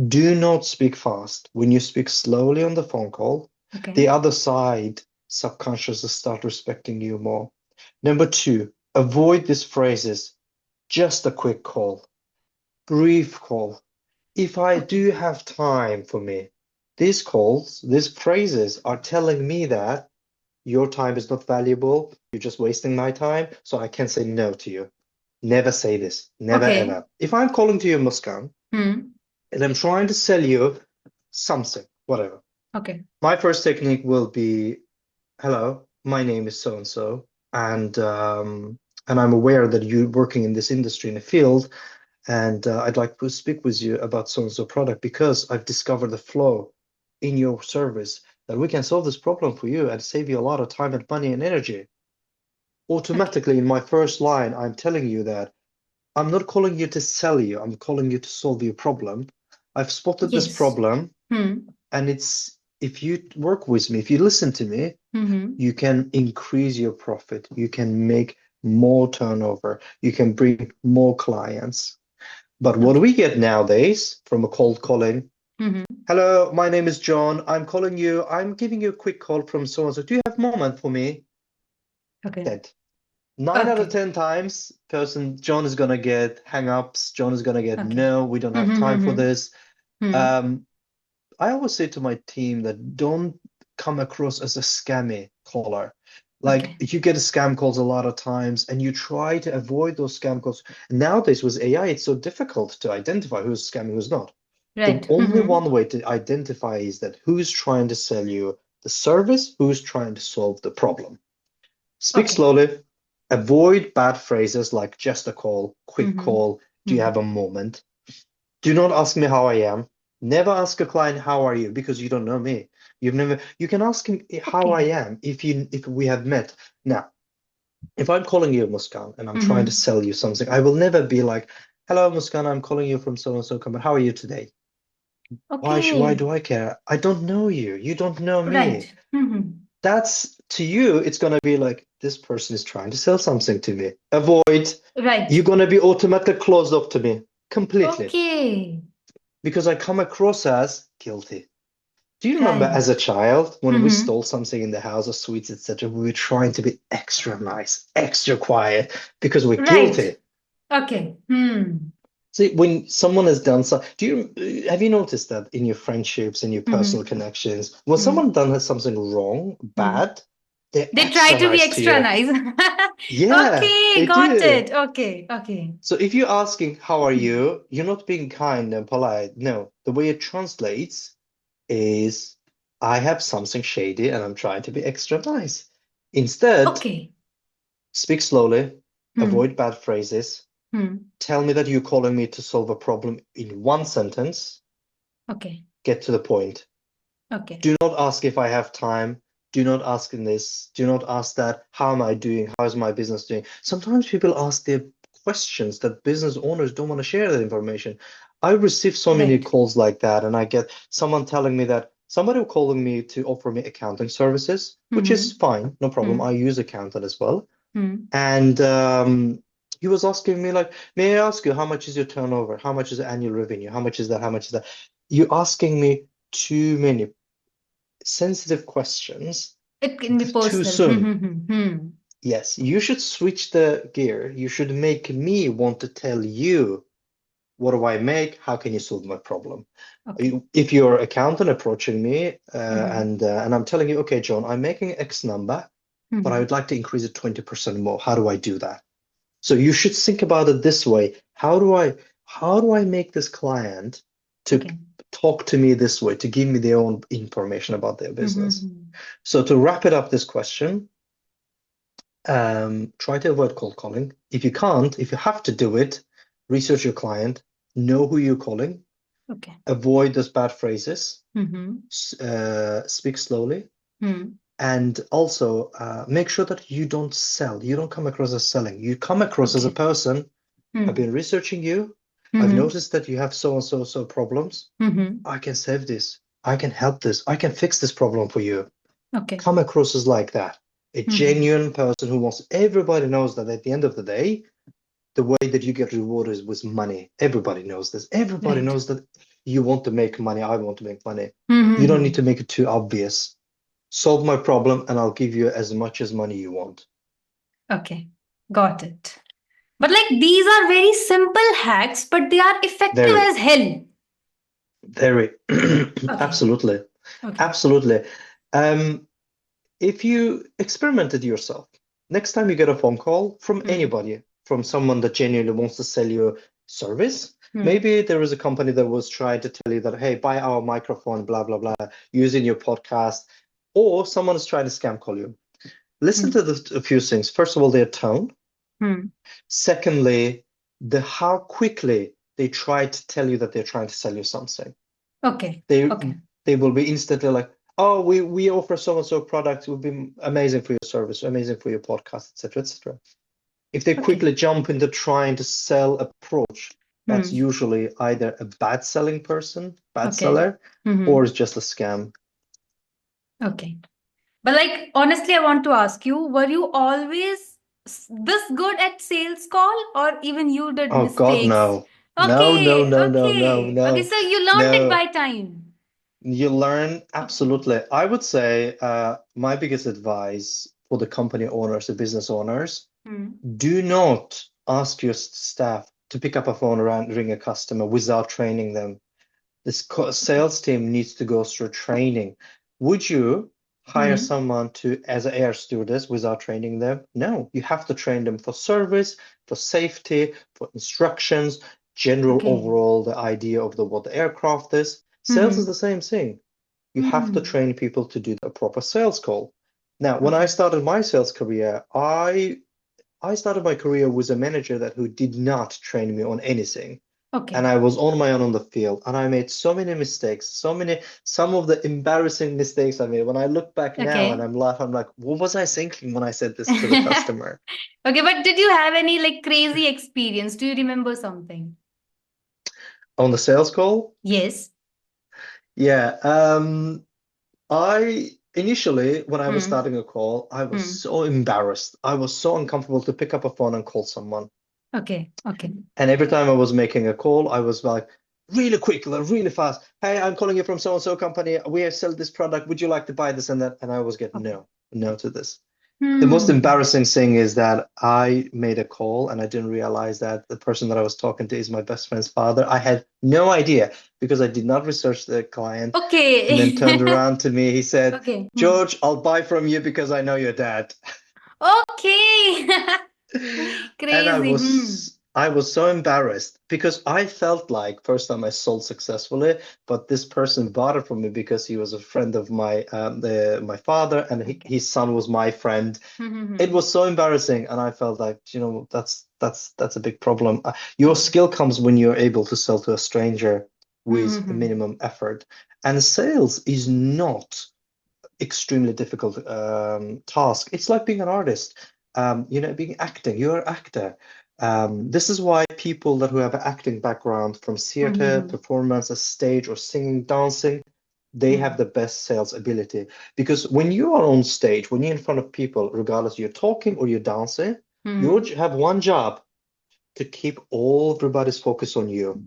Do not speak fast. When you speak slowly on the phone call, Okay. the other side subconsciously start respecting you more. Number two, avoid these phrases. Just a quick call, brief call. If I Okay. do have time for me, these calls, these phrases are telling me that your time is not valuable. You're just wasting my time, so I can say no to you. Never say this. Never Okay. ever. If I'm calling to you, Muskan, Hmm. and I'm trying to sell you something, whatever, Okay. my first technique will be, hello, my name is so and so, and I'm aware that you're working in this industry in the field, and I'd like to speak with you about so and so product because I've discovered the flow in your service that we can solve this problem for you and save you a lot of time and money and energy. Okay. Automatically, in my first line, I'm telling you that I'm not calling you to sell you, I'm calling you to solve your problem. I've spotted this Yes. problem, Hmm. and it's if you work with me, if you listen to me, Mm-hmm. you can increase your profit, you can make more turnover, you can bring more clients. But what Okay. we get nowadays from a cold calling, Mm-hmm. hello, my name is John. I'm calling you. I'm giving you a quick call from so and so. Do you have a moment for me? Okay. Dead. 9 out of 10 times, person John is gonna get hang-ups. John is gonna get Okay. no, we don't have time for Mm-hmm. this. Hmm. Um, I always say to my team that don't come across as a scammy caller. Like Okay. you get scam calls a lot of times and you try to avoid those scam calls. Nowadays with AI, it's so difficult to identify who's scamming, who's not. The Right. only Mm-hmm. one way to identify is that who's trying to sell you the service, who's trying to solve the problem. Speak Okay. slowly, avoid bad phrases like just a call, quick Mm-hmm. call, do you Hmm. have a moment? Do not ask me how I am. Never ask a client how are you because you don't know me. You've never you can ask him how I Okay. am if we have met. Now, if I'm calling you Muskan and I'm trying to Mm-hmm. sell you something, I will never be like, hello Muskan, I'm calling you from so and so company. How are you today? Why Okay. do I care? I don't know you. You don't know me. Right. Mm-hmm. That's to you, it's gonna be like this person is trying to sell something to me. Avoid. You're Right. gonna be automatically closed off to me completely Okay. because I come across as guilty. Do you remember Right. as a child when we Mm-hmm. stole something in the house or sweets, etc., we were trying to be extra nice, extra quiet because we're Right. guilty. Okay. Hmm. See, when someone has done so, do you have you noticed that in your friendships and your personal Mm-hmm. connections, when Hmm. someone done something wrong, Hmm. bad, they're They try extra to be nice to extra you. nice. Yeah, Okay, they got do. it. Okay, okay. So if you're asking how are Hmm. you, you're not being kind and polite. No, the way it translates is I have something shady and I'm trying to be extra nice. Instead, Okay. speak slowly, Hmm. avoid bad phrases, Hmm. tell me that you're calling me to solve a problem in one sentence, Okay. get to the point. Okay. Do not ask if I have time. Do not ask in this. Do not ask that. How am I doing? How is my business doing? Sometimes people ask their questions that business owners don't want to share that information. I receive so many Right. calls like that, and I get someone telling me that somebody calling me to offer me accounting services, which is Hmm. fine, no problem. I Hmm. use accountant as well. Hmm. And he was asking me like, may I ask you how much is your turnover? How much is the annual revenue? How much is that? How much is that? You're asking me too many sensitive questions It can be too personal. Hmm. soon. Hmm. Hmm. Hmm. Yes, you should switch the gear. You should make me want to tell you what do I make? How can you solve my problem? Okay. If you're accountant approaching me Hmm. and I'm telling you, okay, John, I'm making X number, but I Hmm. would like to increase it 20% more. How do I do that? So you should think about it this way. How do I make this client to Okay. talk to me this way, to give me their own information about their Hmm. business? Hmm. So to wrap it up this question, try to avoid cold calling. If you can't, if you have to do it, research your client, know who you're calling, Okay. avoid those bad phrases, Hmm. speak slowly, Hmm. and also make sure that you don't sell. You don't come across as selling. You come across as a Okay. person. I've Hmm. been researching you. I've Hmm. noticed that you have so and so so problems. Hmm. I can save this. I can help this. I can fix this problem for you. Okay. Come across as like that. A Hmm. genuine person who wants everybody knows that at the end of the day, the way that you get rewarded is with money. Everybody knows this. Everybody Right. knows that you want to make money. I want to make money. You don't need Hmm. to make it too obvious. Solve my problem and I'll give you as much as money you want. Okay. Got it. But like these are very simple hacks, but they are effective Very, as hell. very, Okay. absolutely, Okay. absolutely. Um, if you experimented yourself, next time you get a phone call from Hmm. anybody, from someone that genuinely wants to sell you service. Hmm. Maybe there is a company that was trying to tell you that, hey, buy our microphone, blah, blah, blah, use in your podcast, or someone is trying to scam call you. Listen Hmm. to a few things. First of all, their tone. Hmm. Secondly, the how quickly they try to tell you that they're trying to sell you something. Okay. They Okay. they will be instantly like, oh, we offer so and so product, it would be amazing for your service, amazing for your podcast, etc., etc. If they Okay. quickly jump into trying to sell approach, that's Hmm. usually either a bad selling person, bad Okay. seller, or Hmm. it's just a scam. Okay. But like honestly, I want to ask you, were you always this good at sales call or even you did Oh God, mistakes? no. No, no, Okay, no, no, no, okay. Okay, no, so you learned it no. by time. You learn Okay. absolutely. I would say my biggest advice for the company owners, the business owners, Hmm. do not ask your staff to pick up a phone and ring a customer without training them. This sales team needs to go through training. Would you hire Hmm. someone to as an air stewardess without training them? No, you have to train them for service, for safety, for instructions, general Okay. overall the idea of what the aircraft is. Sales is Hmm. the same thing. You have to Hmm. train people to do a proper sales call. Now, when I Okay. started my sales career, I started my career with a manager that who did not train me on anything. And Okay. I was on my own on the field, and I made so many mistakes, some of the embarrassing mistakes I made. When I look back now and Okay. I'm like, what was I thinking when I said this to the customer Okay, but did you have any like crazy experience? Do you remember something? on the sales call? Yes. Yeah. I initially, when I was Hmm. starting a call, I was Hmm. so embarrassed. I was so uncomfortable to pick up a phone and call someone. Okay. Okay. And every time I was making a call, I was like, really quick, like, really fast. Hey, I'm calling you from so and so company. We sell this product. Would you like to buy this and that? And I always get Okay. no, no to this. The most Hmm. embarrassing thing is that I made a call and I didn't realize that the person that I was talking to is my best friend's father. I had no idea because I did not research the client. And then turned Okay. around to me, he said, Okay. Hmm. George, I'll buy from you because I know your dad. Okay. And Crazy. Hmm. I was so embarrassed because I felt like first time I sold successfully, but this person bought it from me because he was a friend of my father and Okay. his son was my friend. Hmm. Hmm. It Hmm. was so embarrassing, and I felt like, that's a big problem. Your Okay. skill comes when you're able to sell to a stranger Hmm. with Hmm. a Hmm. minimum effort. And sales is not extremely difficult task. It's like being an artist, being acting. You're an actor. This is why people that who have an acting background from Hmm. theater, Hmm. performance, a stage, or singing, dancing, they have Hmm. the best sales ability. Because when you are on stage, when you're in front of people, regardless you're talking or you're dancing, you Hmm. have one job to keep all everybody's focus on you.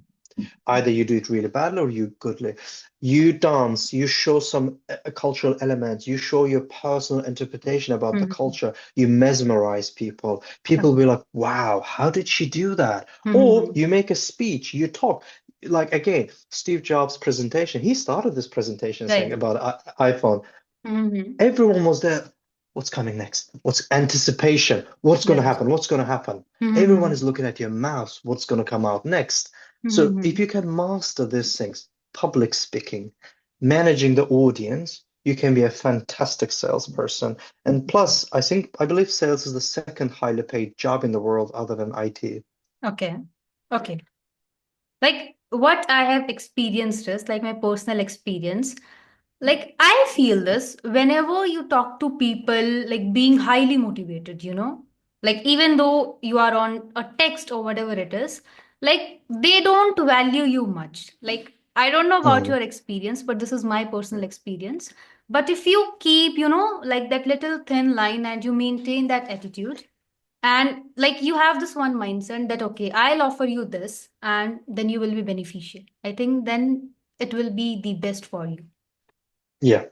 Either you do it really badly or you goodly. You dance, you show some cultural elements, you show your personal interpretation about the Hmm. culture, you mesmerize people. People will Okay. be like, wow, how did she do that? Hmm. Hmm. Or Hmm. you make a speech, you talk. Like again, Steve Jobs' presentation, he started this presentation saying Right. about iPhone. Hmm. Hmm. Everyone was there. What's coming next? What's anticipation? What's going to Right. happen? What's going to happen? Hmm. Everyone Hmm. is looking at your mouse. What's going to come out next? Hmm. So Hmm. if Hmm. you can master these things, public speaking, managing the audience, you can be a fantastic salesperson. And plus, I believe sales is the second highly paid job in the world other than IT. Okay. Okay. Like what I have experienced is like my personal experience. Like I feel this whenever you talk to people like being highly motivated, like even though you are on a text or whatever it is, like they don't value you much. Like I don't know about Mm, your experience, but this is my personal experience. But if you keep, like that little thin line and you maintain that attitude, and like you have this one mindset that okay, I'll offer you this and then you will be beneficial, I think then it will be the best for you. yeah.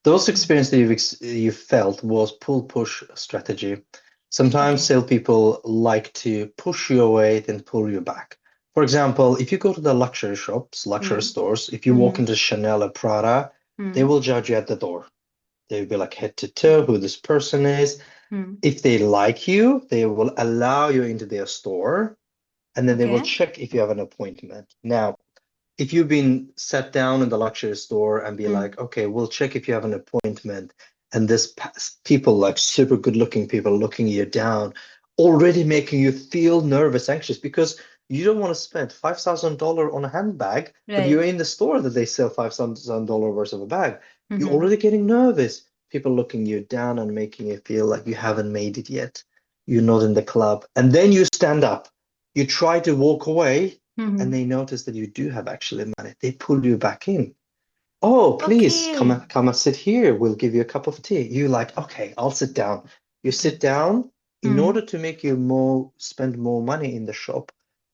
Those Mm. experiences that you felt was pull-push strategy. Sometimes Okay. salespeople like to push you away, then pull you back. For example, if you go to the luxury shops, luxury Mm. stores, if you walk Mm-hmm. into Chanel or Prada, they Mm. will judge you at the door. They'll be like head to toe Okay. who this person is. Hmm. If they like you, they will allow you into their store, and then they will Okay. check if you have an appointment. Now, if you've been sat down in the luxury store and be Hmm. like, okay, we'll check if you have an appointment, and this people like super good looking people looking you down, already making you feel nervous, anxious because you don't want to spend $5,000 on a handbag, but you're Right. in the store that they sell $5,000 worth of a bag. You're Mm-hmm. already getting nervous. People looking you down and making you feel like you haven't made it yet. You're not in the club. And then you stand up. You try to walk away and Mm-hmm. they notice that you do have actually money. They pull you back in. Oh, please Okay. come and sit here. We'll give you a cup of tea. You like, okay, I'll sit down. You Okay. sit down in Hmm. order to make you more spend more money in the shop.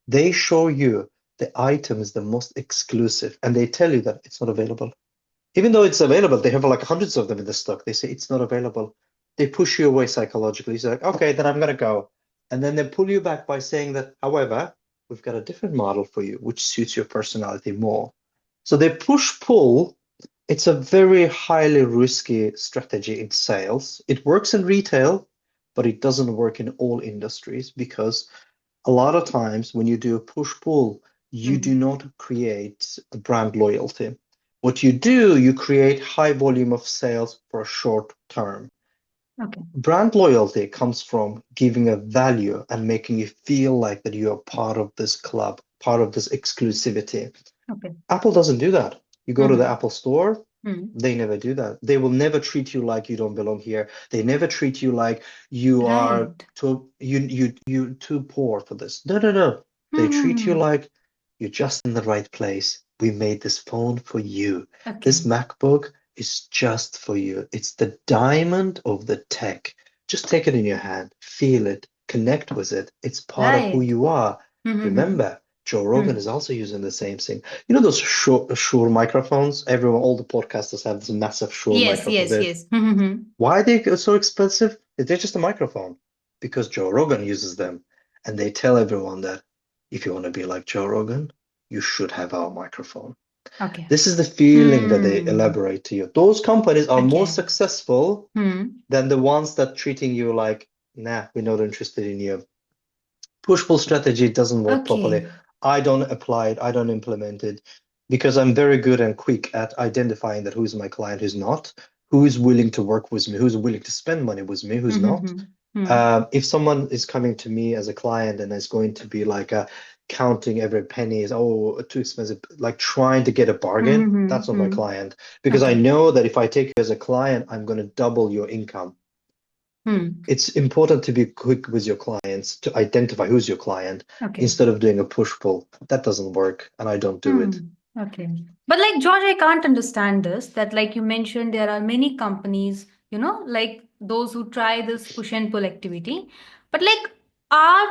They show you the item is the most exclusive, and they tell you that it's not available. Even though it's available, they have like hundreds of them in the stock. They say it's not available. They push you away psychologically. It's like, okay, then I'm gonna go. And then they pull you back by saying that, however, we've got a different model for you, which suits your personality more. So they push pull. It's a very highly risky strategy in sales. It works in retail, but it doesn't work in all industries because a lot of times when you do a push-pull, you do Hmm. not create a brand loyalty. What you do, you create high volume of sales for a short term. Okay. Brand loyalty comes from giving a value and making you feel like that you are part of this club, part of this exclusivity. Okay. Apple doesn't do that. You go to the Mm-hmm. Apple store, Hmm. they never do that. They will never treat you like you don't belong here. They never treat you like you are Right. you too poor for this. No, no, no. They treat you Hmm. like you're just in the right place. We made this phone for you. This Okay. MacBook is just for you. It's the diamond of the tech. Just take it in your hand, feel it, connect with it. It's part of who Right. you are. Mm-hmm. Remember, Joe Rogan Hmm. is also using the same thing. You know those Shure microphones? Everyone, all the podcasters have this massive Shure Yes. microphone. Yes. They're, Yes. Mm-hmm. why are they so expensive? They're just a microphone because Joe Rogan uses them. And they tell everyone that if you want to be like Joe Rogan, you should have our microphone. Okay. This is the feeling that they Hmm. elaborate to you. Those companies are more Okay. successful Hmm. than the ones that treating you like, nah, we're not interested in you. Push-pull strategy doesn't work properly. Okay. I don't apply it, I don't implement it because I'm very good and quick at identifying that who's my client, who's not, who's willing to work with me, who's willing to spend money with me, who's not. Mm-hmm. Hmm. If someone is coming to me as a client and is going to be like counting every penny, is oh too expensive, like trying to get a bargain, Mm-hmm. that's not my Hmm. client because I Okay. know that if I take you as a client, I'm going to double your income. Hmm. It's important to be quick with your clients to identify who's your client Okay. instead of doing a push-pull. That doesn't work, and I don't do Hmm. it. Okay. But like George, I can't understand this. That like you mentioned, there are many companies, like those who try this push and pull activity. But like, are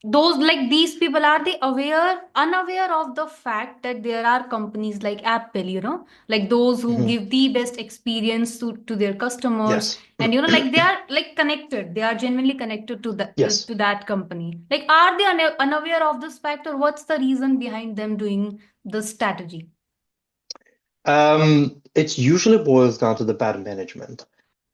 those like these people, are they unaware of the fact that there are companies like Apple, like those who Mhm. give the best experience to their customers, Yes. and like they are like connected, they are genuinely connected to that Yes. to that company. Like, are they unaware of this fact, or what's the reason behind them doing this strategy? It usually boils down to the bad management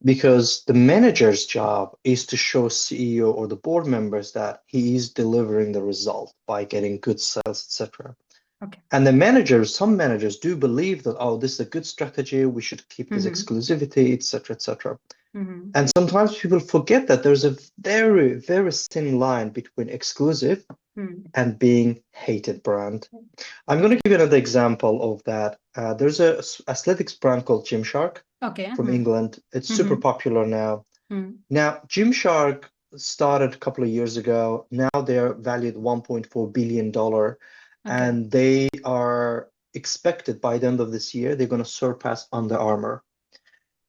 because the manager's job is to show CEO or the board members that he is delivering the result by getting good sales, etc. Okay. And the managers, some managers do believe that, oh, this is a good strategy, we should keep this Mm-hmm. exclusivity, etc., etc. Mm-hmm. And sometimes people forget that there's a very, very thin line between exclusive Mm-hmm. and being hated brand. I'm going to Okay. give you another example of that. There's a athletics brand called Gymshark Okay. from Mm-hmm. England. It's super Mm-hmm. popular now. Now, Gymshark started a couple of years ago. Now they're valued $1.4 billion, Okay. and they are expected by the end of this year, they're going to surpass Under Armour.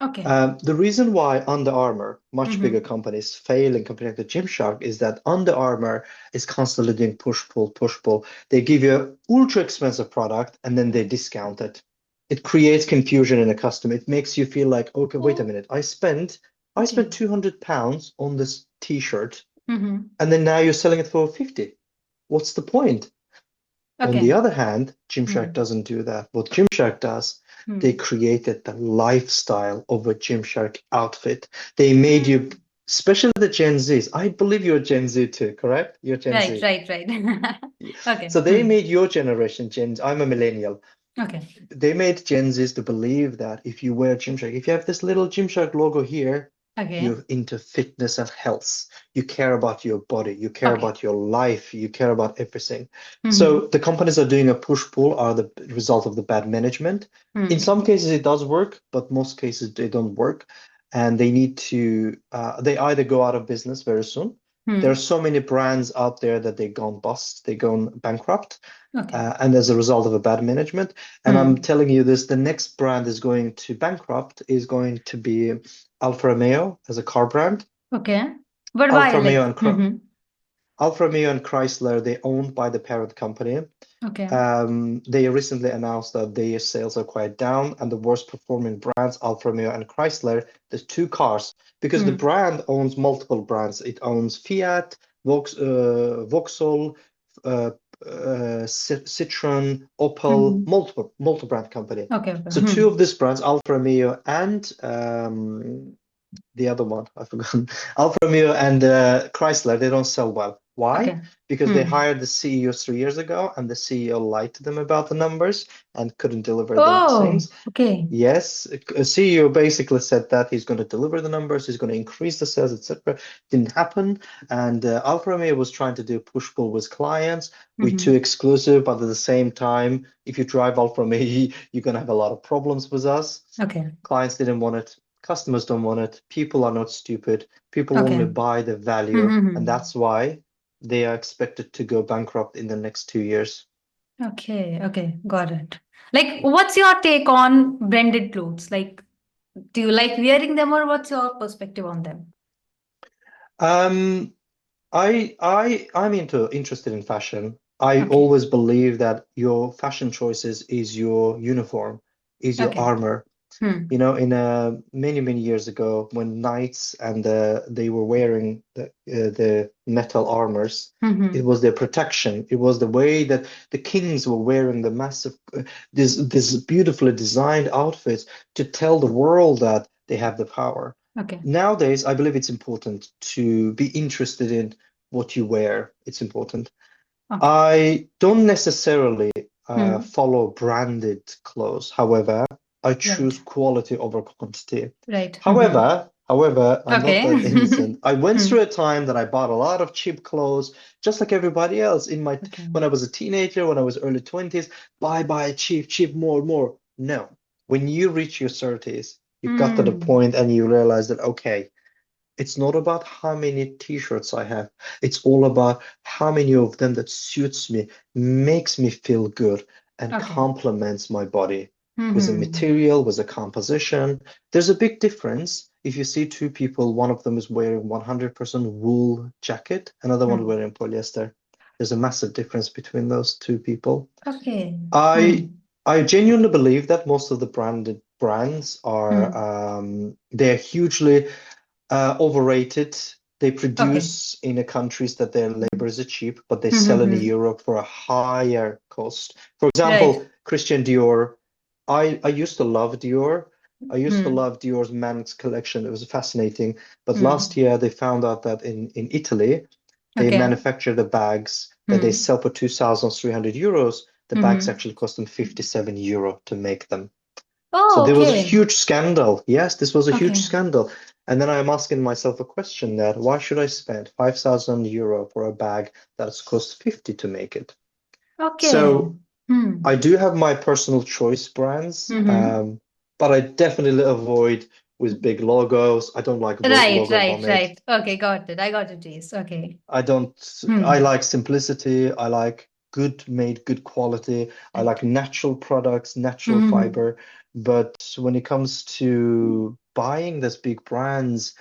Okay. The reason why Under Armour, much bigger Mm-hmm. companies, fail in comparing to Gymshark is that Under Armour is constantly doing push pull, push pull. They give you an ultra expensive product and then they discount it. It creates confusion in a customer. It makes you feel like, okay, wait a Oh, minute, I spent okay. £200 on this t-shirt Mm-hmm. and then now you're selling it for 50. What's the point? On the Okay. other hand, Gymshark Hmm. doesn't do that. What Gymshark does, they Hmm. created the lifestyle of a Gymshark outfit. They made you, Hmm. especially the Gen Zs. I believe you're Gen Z too, correct? You're Gen Right, Z. right, right. Okay. So they Hmm. made your generation, I'm a millennial. Okay. They made Gen Zs to believe that if you wear Gymshark, if you have this little Gymshark logo here, Okay. you're into fitness and health. You care about your body, you care Okay. about your life, you care about everything. Hmm. So the companies are doing a push-pull are the result of the bad management. In Hmm. some cases it does work, but most cases they don't work. And they need to they either go out of business very soon. There are Hmm. so many brands out there that they gone bust, they gone bankrupt Okay. and as a result of a bad management. And I'm Hmm. telling you this, the next brand is going to bankrupt is going to be Alfa Romeo as a car brand. Okay. But why? Alfa Romeo Like, and hmm. Alfa Romeo and Chrysler, they're owned by the parent company. Okay. They recently announced that their sales are quite down, and the worst performing brands, Alfa Romeo and Chrysler, there's two cars because the Hmm. brand owns multiple brands. It owns Fiat, Vauxhall, uh, Citroen, Opel, Hmm. multiple brand company. Okay. Okay. So two Hmm. of these brands, Alfa Romeo and the other one, I forgot. Alfa Romeo and Chrysler, they don't sell well. Why? Okay. Because they Hmm. hired the CEO 3 years ago, and the CEO lied to them about the numbers and couldn't deliver the Oh, things. okay. Yes, a CEO basically said that he's going to deliver the numbers, he's going to increase the sales, etc. Didn't happen. And Alfa Romeo was trying to do push-pull with clients. We're too Hmm. exclusive, but at the same time, if you drive Alfa Romeo, you're going to have a lot of problems with us. Okay. Clients didn't want it. Customers don't want it. People are not stupid. People Okay. only buy the value, and Hmm. that's why they are expected to go bankrupt in the next 2 years. Okay. Okay. Got it. Like, what's your take on branded clothes? Like, do you like wearing them, or what's your perspective on them? Um, I'm interested in fashion. I Okay. always believe that your fashion choices is your uniform, is your Okay. armor. Hmm. You know, in many years ago, when knights and they were wearing the metal armors, it Hmm. was their protection. It was the way that the kings were wearing the massive, this beautifully designed outfits to tell the world that they have the power. Okay. Nowadays, I believe it's important to be interested in what you wear. It's important. Okay. I don't necessarily Hmm. follow branded clothes. However, I Right. choose quality over quantity. Right. Hmm. However, I'm not Okay. that innocent. I went Hmm. through a time that I bought a lot of cheap clothes, just like everybody else. Okay. When I was a teenager, when I was early 20s, buy cheap, more. No. When you reach your 30s, you got to the Hmm. point and you realize that, okay, it's not about how many t-shirts I have. It's all about how many of them that suits me, makes me feel good, and Okay. complements my body with a Hmm. material, with a composition. There's a big difference if you see two people, one of them is wearing 100% wool jacket, another one is Hmm. wearing polyester. There's a massive difference between those two people. Okay. I Hmm. I genuinely believe that most of the branded brands are Hmm. they're hugely overrated. They Okay. produce in the countries that their labor is cheap, but they sell in Hmm. Europe for a higher cost. For Right. example, Christian Dior. I used to love Dior. I used to Hmm. love Dior's men's collection. It was fascinating. But last Hmm. year they found out that in Italy they Okay. manufacture the bags that they Hmm. sell for 2,300 euros. The bags Hmm. actually cost them 57 euro to make them. So Oh, there was a okay. huge scandal. Yes, this was a huge Okay. scandal. And then I'm asking myself a question that why should I spend 5,000 euro for a bag that's cost 50 to make it? Okay. So Hmm. I do have my personal choice brands, Hmm. but I definitely avoid with big logos. I don't like Right, logos right, on it. right. Okay, got it. I got it, Jace. Okay. I don't, I Hmm. like simplicity. I like good quality. I Right. like natural products, natural Hmm. fiber. But when it comes to buying these big brands,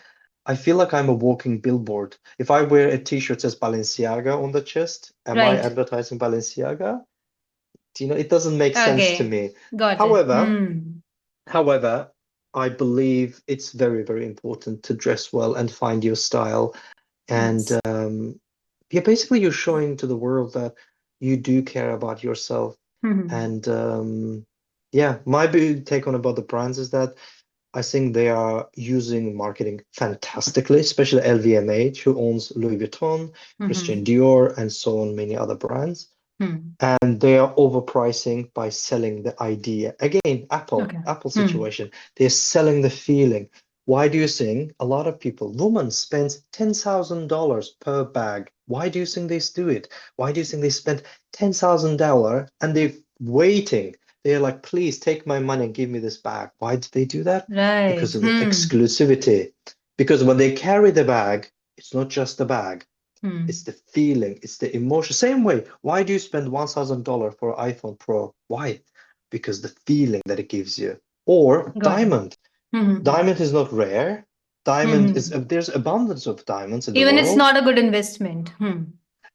I feel like I'm a walking billboard. If I wear a t-shirt that says Balenciaga on the chest, am I Right. advertising Balenciaga? Do you know, it doesn't make sense to Okay. me. Got it. However, Hmm. however, I believe it's very important to dress well and find your style. And Yes. yeah, basically you're showing to the world that you do care about yourself. Hmm. And yeah, my big take on about the brands is that I think they are using marketing fantastically, especially LVMH, who owns Louis Vuitton, Christian Hmm. Dior, and so on many other brands. Hmm. And they are overpricing by selling the idea. Again, Okay. Apple Hmm. situation. They're selling the feeling. Why do you think a lot of people, women spends $10,000 per bag? Why do you think they do it? Why do you think they spend $10,000 and they're waiting? They're like, please take my money and give me this bag. Why did they do that? Right. Because of the Hmm. exclusivity. Because when they carry the bag, it's not just the bag. It's Hmm. the feeling, it's the emotion. Same way, why do you spend $1,000 for an iPhone Pro? Why? Because the feeling that it gives you. Or Got it. diamond. Hmm. Diamond is not rare. Diamond is, Hmm. there's abundance of diamonds in the Even it's world. not a good investment. Hmm.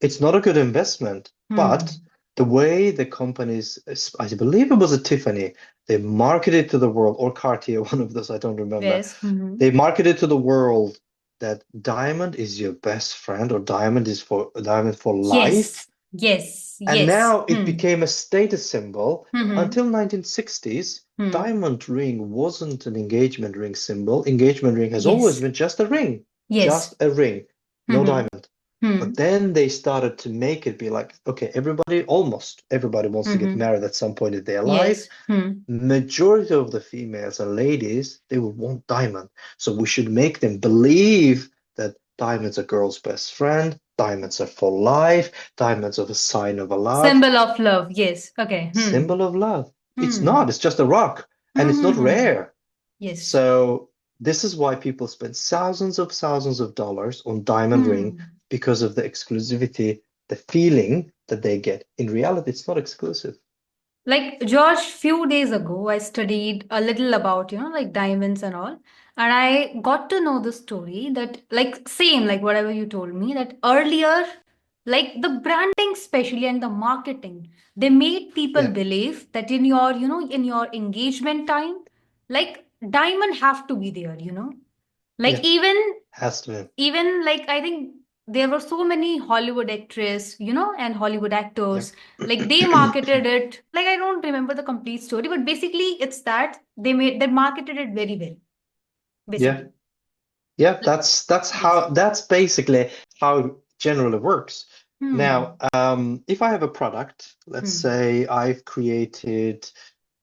It's not a good investment, but Hmm. the way the companies, I believe it was a Tiffany, they marketed to the world, or Cartier, one of those, I don't remember. Yes. Hmm. They marketed to the world that diamond is your best friend, or diamond for life. Yes. Yes. And Yes. now it Hmm. became a status symbol. Hmm. Until 1960s, Hmm. diamond ring wasn't an engagement ring symbol. Engagement ring has always Yes. been just a ring, Yes. just a ring, no Hmm. diamond. But Hmm. then they started to make it be like, okay, everybody, almost everybody wants to get Hmm. married at some point in their life. Yes. Hmm. Majority of the females and ladies, they will want diamond. So we should make them believe that diamonds are girl's best friend, diamonds are for life, diamonds are a sign of a love, Symbol of love. Yes. Okay. Hmm. symbol of love. It's Hmm. not, it's just a rock, and Hmm. it's not Hmm. Hmm. rare. Yes. So this is why people spend thousands of dollars on diamond ring, Hmm. because of the exclusivity, the feeling that they get. In reality, it's not exclusive. Like George, few days ago, I studied a little about, like diamonds and all. And I got to know the story that, like, same, like whatever you told me, that earlier, like the branding, especially and the marketing, they made people Yeah, believe that in your engagement time, like diamond have to be there, Like yeah, even has to be. even like I think there were so many Hollywood actresses, and Hollywood Yeah. actors, like they marketed it. Like I don't remember the complete story, but basically it's that they marketed it very well, Yeah. basically. Yeah, that's Yes. how that's basically how it generally works. Now, Hmm. if I have a product, let's Hmm. say I've created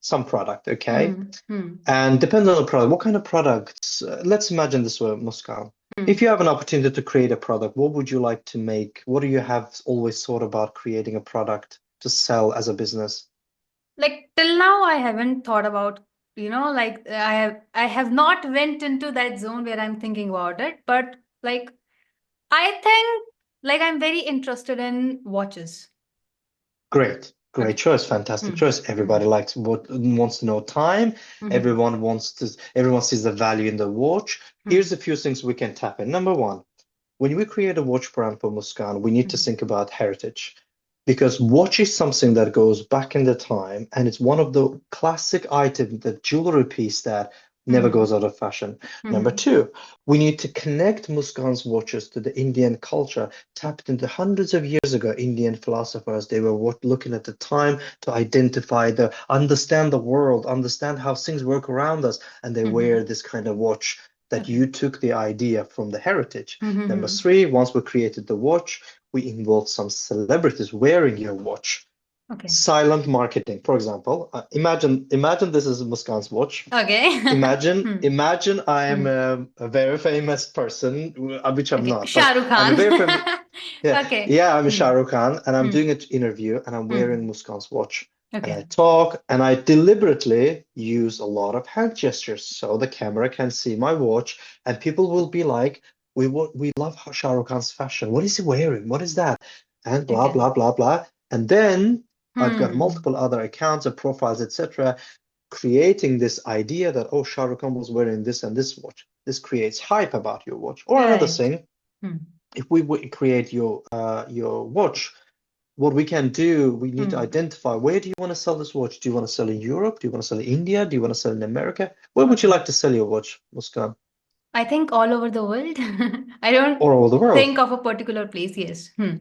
some product, okay? Hmm. Hmm. And depending on the product, what kind of products? Let's imagine this way, Muskan. If Hmm. you have an opportunity to create a product, what would you like to make? What do you have always thought about creating a product to sell as a business? Like till now, I haven't thought about, like I have not went into that zone where I'm thinking about it. But like I think like I'm very interested in watches. Great, great Okay. choice, fantastic Hmm. choice. Everybody Hmm. likes what wants to know time. Hmm. Everyone sees the value in the watch. Hmm. Here's a few things we can tap in. Number one, when we create a watch brand for Muskan, we need to Hmm. think about heritage, because watch is something that goes back in the time, and it's one of the classic items, the jewelry piece that never Hmm. goes out of fashion. Number Hmm. two, we need to connect Muskan's watches to the Indian culture, tapped into hundreds of years ago. Indian philosophers, they were looking at the time to identify understand the world, understand how things work around us, and they wear Hmm. this kind of watch that Okay. you took the idea from the heritage. Number Hmm. three, once we created the watch, we involved some celebrities wearing your watch. Okay. Silent marketing, for example. Imagine this is Muskan's watch. Okay. Hmm. Imagine I'm Hmm. a very famous person, which I'm Okay. not, Shah but Rukh I'm a Khan. very famous. Yeah, Okay. yeah, I'm Hmm. Shah Rukh Khan, and I'm Hmm. doing an interview, and I'm wearing Hmm. Muskan's watch, and Okay. I talk, and I deliberately use a lot of hand gestures so the camera can see my watch, and people will be like, we love Shah Rukh Khan's fashion. What is he wearing? What is that? And blah Okay. blah blah blah. And then I've got Hmm. multiple other accounts and profiles, etc., creating this idea that, oh, Shah Rukh Khan was wearing this and this watch. This creates hype about your watch. Or another Right. thing, Hmm. if we create your watch, what we can do, we need to Hmm. identify, where do you want to sell this watch? Do you want to sell in Europe? Do you want to sell in India? Do you want to sell in America? Where would you Okay. like to sell your watch, Muskan? I think all over the world. I don't All over the world. think of a particular place. Yes. Hmm.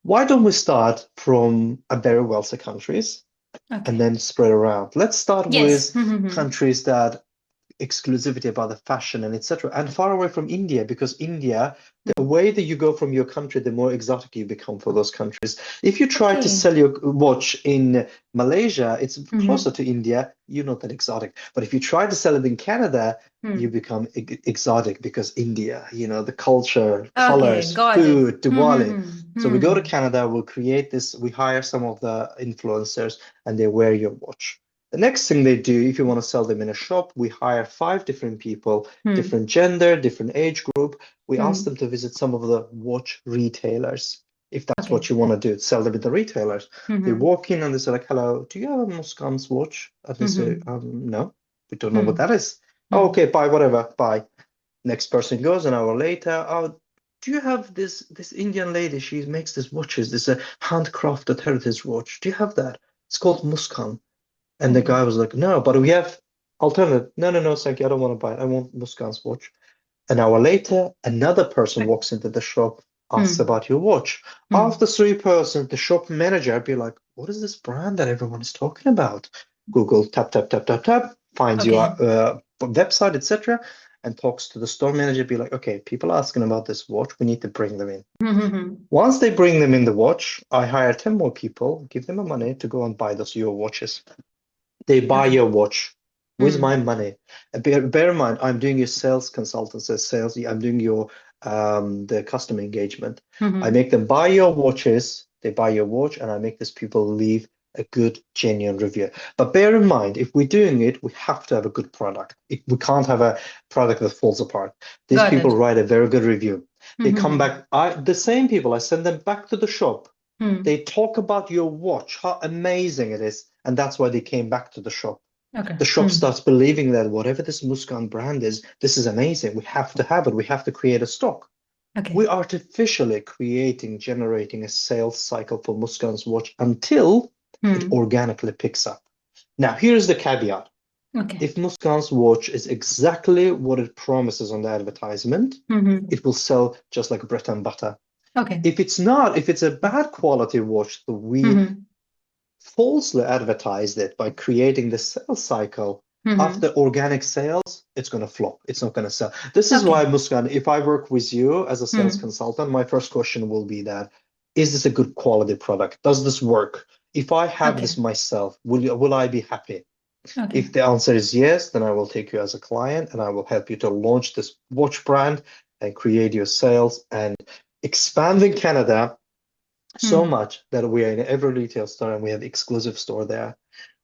Why don't we start from a very wealthy countries and Okay. then spread around? Let's start Yes. with countries that exclusivity about the fashion and etc. And far away from India, because India, the way that you go from your country, the more exotic you become for those countries. If you try to Okay. sell your watch in Malaysia, it's closer Mm-hmm. to India, you're not that exotic. But if you try to sell it in Canada, you Hmm. become exotic because India, the culture, Okay, colors, got it. food, Diwali. So we go to Hmm. Canada, we'll create this, we hire some of the influencers and they wear your watch. The next thing they do, if you want to sell them in a shop, we hire five different people, Hmm. different gender, different age group. We ask Hmm. them to visit some of the watch retailers, if that's Okay. what you want to do, sell them at the retailers. They Hmm. walk in and they say like, "Hello, do you have a Muskan's watch?" And they say, Hmm. No, we don't know what Hmm. that is." "Oh, Hmm. okay, buy whatever, buy." Next person goes an hour later. "Oh, do you have this Indian lady? She makes these watches. This a handcrafted heritage watch. Do you have that? It's called Muskan." And the Okay. guy was like, "No, but we have alternative." "No, no, no, thank you. I don't want to buy it. I want Muskan's watch." An hour later, another person Right. walks into the shop, asks Hmm. about your watch. Hmm. After three persons, the shop manager be like, "What is this brand that everyone is talking about?" Google, tap, tap, tap, tap, tap, finds your Okay. website, etc., and talks to the store manager, be like, "Okay, people are asking about this watch. We need to bring them in." Hmm. Once they bring them in the watch, I hire 10 more people, give them a money to go and buy those your watches. They buy Okay. your watch with my Hmm. money. Bear in mind, I'm doing your sales consultancy, sales. I'm doing your the customer engagement. I Hmm. make them buy your watches. They buy your watch, and I make these people leave a good, genuine review. But bear in mind, if we're doing it, we have to have a good product. We can't have a product that falls apart. These Got people it. write a very good review. They come Hmm. back. The same people, I send them back to the shop. Hmm. They talk about your watch, how amazing it is, and that's why they came back to the shop. Okay. The shop Hmm. starts believing that whatever this Muskan brand is, this is amazing. We have to have it. We have to create a stock. Okay. We artificially creating, generating a sales cycle for Muskan's watch until it Hmm. organically picks up. Now, here's the caveat. Okay. If Muskan's watch is exactly what it promises on the advertisement, Hmm. it will sell just like bread and butter. Okay. If it's not, if it's a bad quality watch, so we Hmm. falsely advertised it by creating the sales cycle. Hmm. After organic sales, it's going to flop. It's not going to sell. This is why, Okay. Muskan, if I work with you as a sales Hmm. consultant, my first question will be that, is this a good quality product? Does this work? If I have Okay. this myself, will I be happy? Okay. If the answer is yes, then I will take you as a client and I will help you to launch this watch brand and create your sales and expand in Canada so Hmm. much that we are in every retail store and we have exclusive store there.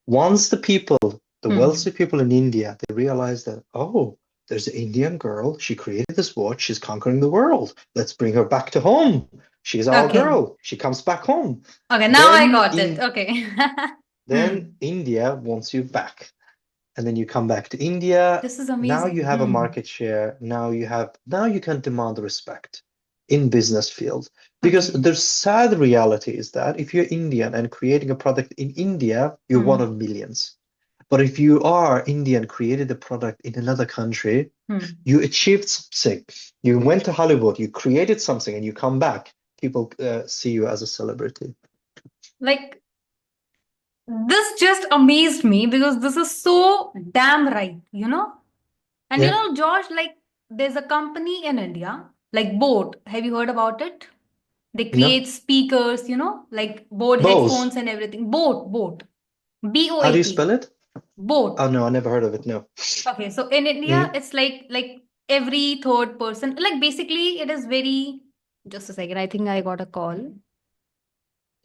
Once the people, the wealthy Hmm. people in India, they realize that, oh, there's an Indian girl. She created this watch. She's conquering the world. Let's bring her back to home. She's our Okay. girl. She comes back home. Okay. Now I Then got it. in Okay. then Hmm. India wants you back. And then you come back to India. This is Now you amazing. have a market share. Now you can demand respect in business field. Because Okay. the sad reality is that if you're Indian and creating a product in India, you're one Hmm. of millions. But if you are Indian, created a product in another country, Hmm. you achieved something. You went to Hollywood, you created something, and you come back. People see you as a celebrity. Like, this just amazed me because this is so damn right, you know? And you Yeah. know, Josh, like, there's a company in India, like Boat. Have you heard about it? They No. create speakers, you know, like Boat headphones Bose. and everything. Boat. B O How do A you T. spell it? Oh Boat. no, I never heard of it. No. Okay, so in India, Mm-hmm. it's like every third person. Like basically, it is very. Just a second. I think I got a call.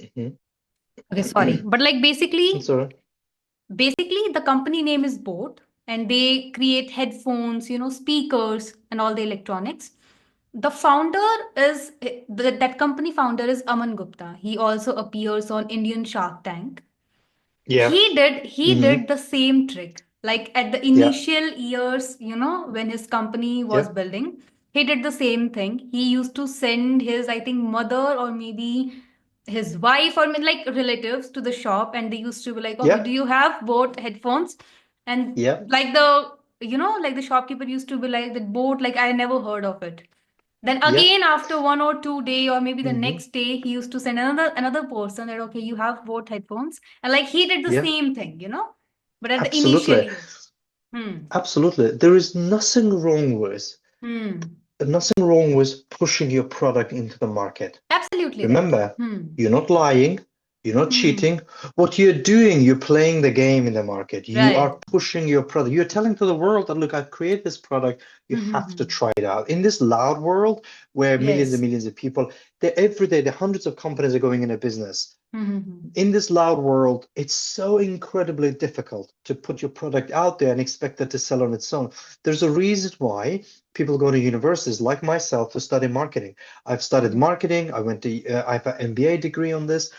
Okay, sorry, Mm-hmm. but like It's basically, all right. basically the company name is Boat, and they create headphones, you know, speakers, and all the electronics. The founder is that company founder is Aman Gupta. He also appears on Indian Shark Tank. Yeah. He Mm-hmm. did the same trick. Like at the Yeah. initial years, you know, when his company was Yeah. building, he did the same thing. He used to send his, I think, mother or maybe his wife or like relatives to the shop, and they used to be like, okay, Yeah. do you have boat headphones? And Yeah. like the, you know, like the shopkeeper used to be like, that boat, like I never heard of it. Then Yeah. again after 1 or 2 day or maybe the Hmm. next day, he used to send another person that okay, you have both headphones, and like he did the Yeah. same thing, you know. But at the Absolutely. initially, hmm, Absolutely. There is hmm, nothing wrong with pushing your product into the market. absolutely right. Remember, Hmm, you're not lying, you're not hmm, cheating. What you're doing, you're playing the game in the market. You right. are pushing your product. You're telling to the world that, look, I've created this product. You Hmm, hmm, have to hmm. try it out. In this loud world where millions and Yes. millions of people, every day, the hundreds of companies are going into business. Hmm, hmm, hmm. In this loud world, it's so incredibly difficult to put your product out there and expect it to sell on its own. There's a reason why people go to universities like myself to study marketing. I've studied Okay. marketing. I have an MBA degree on this.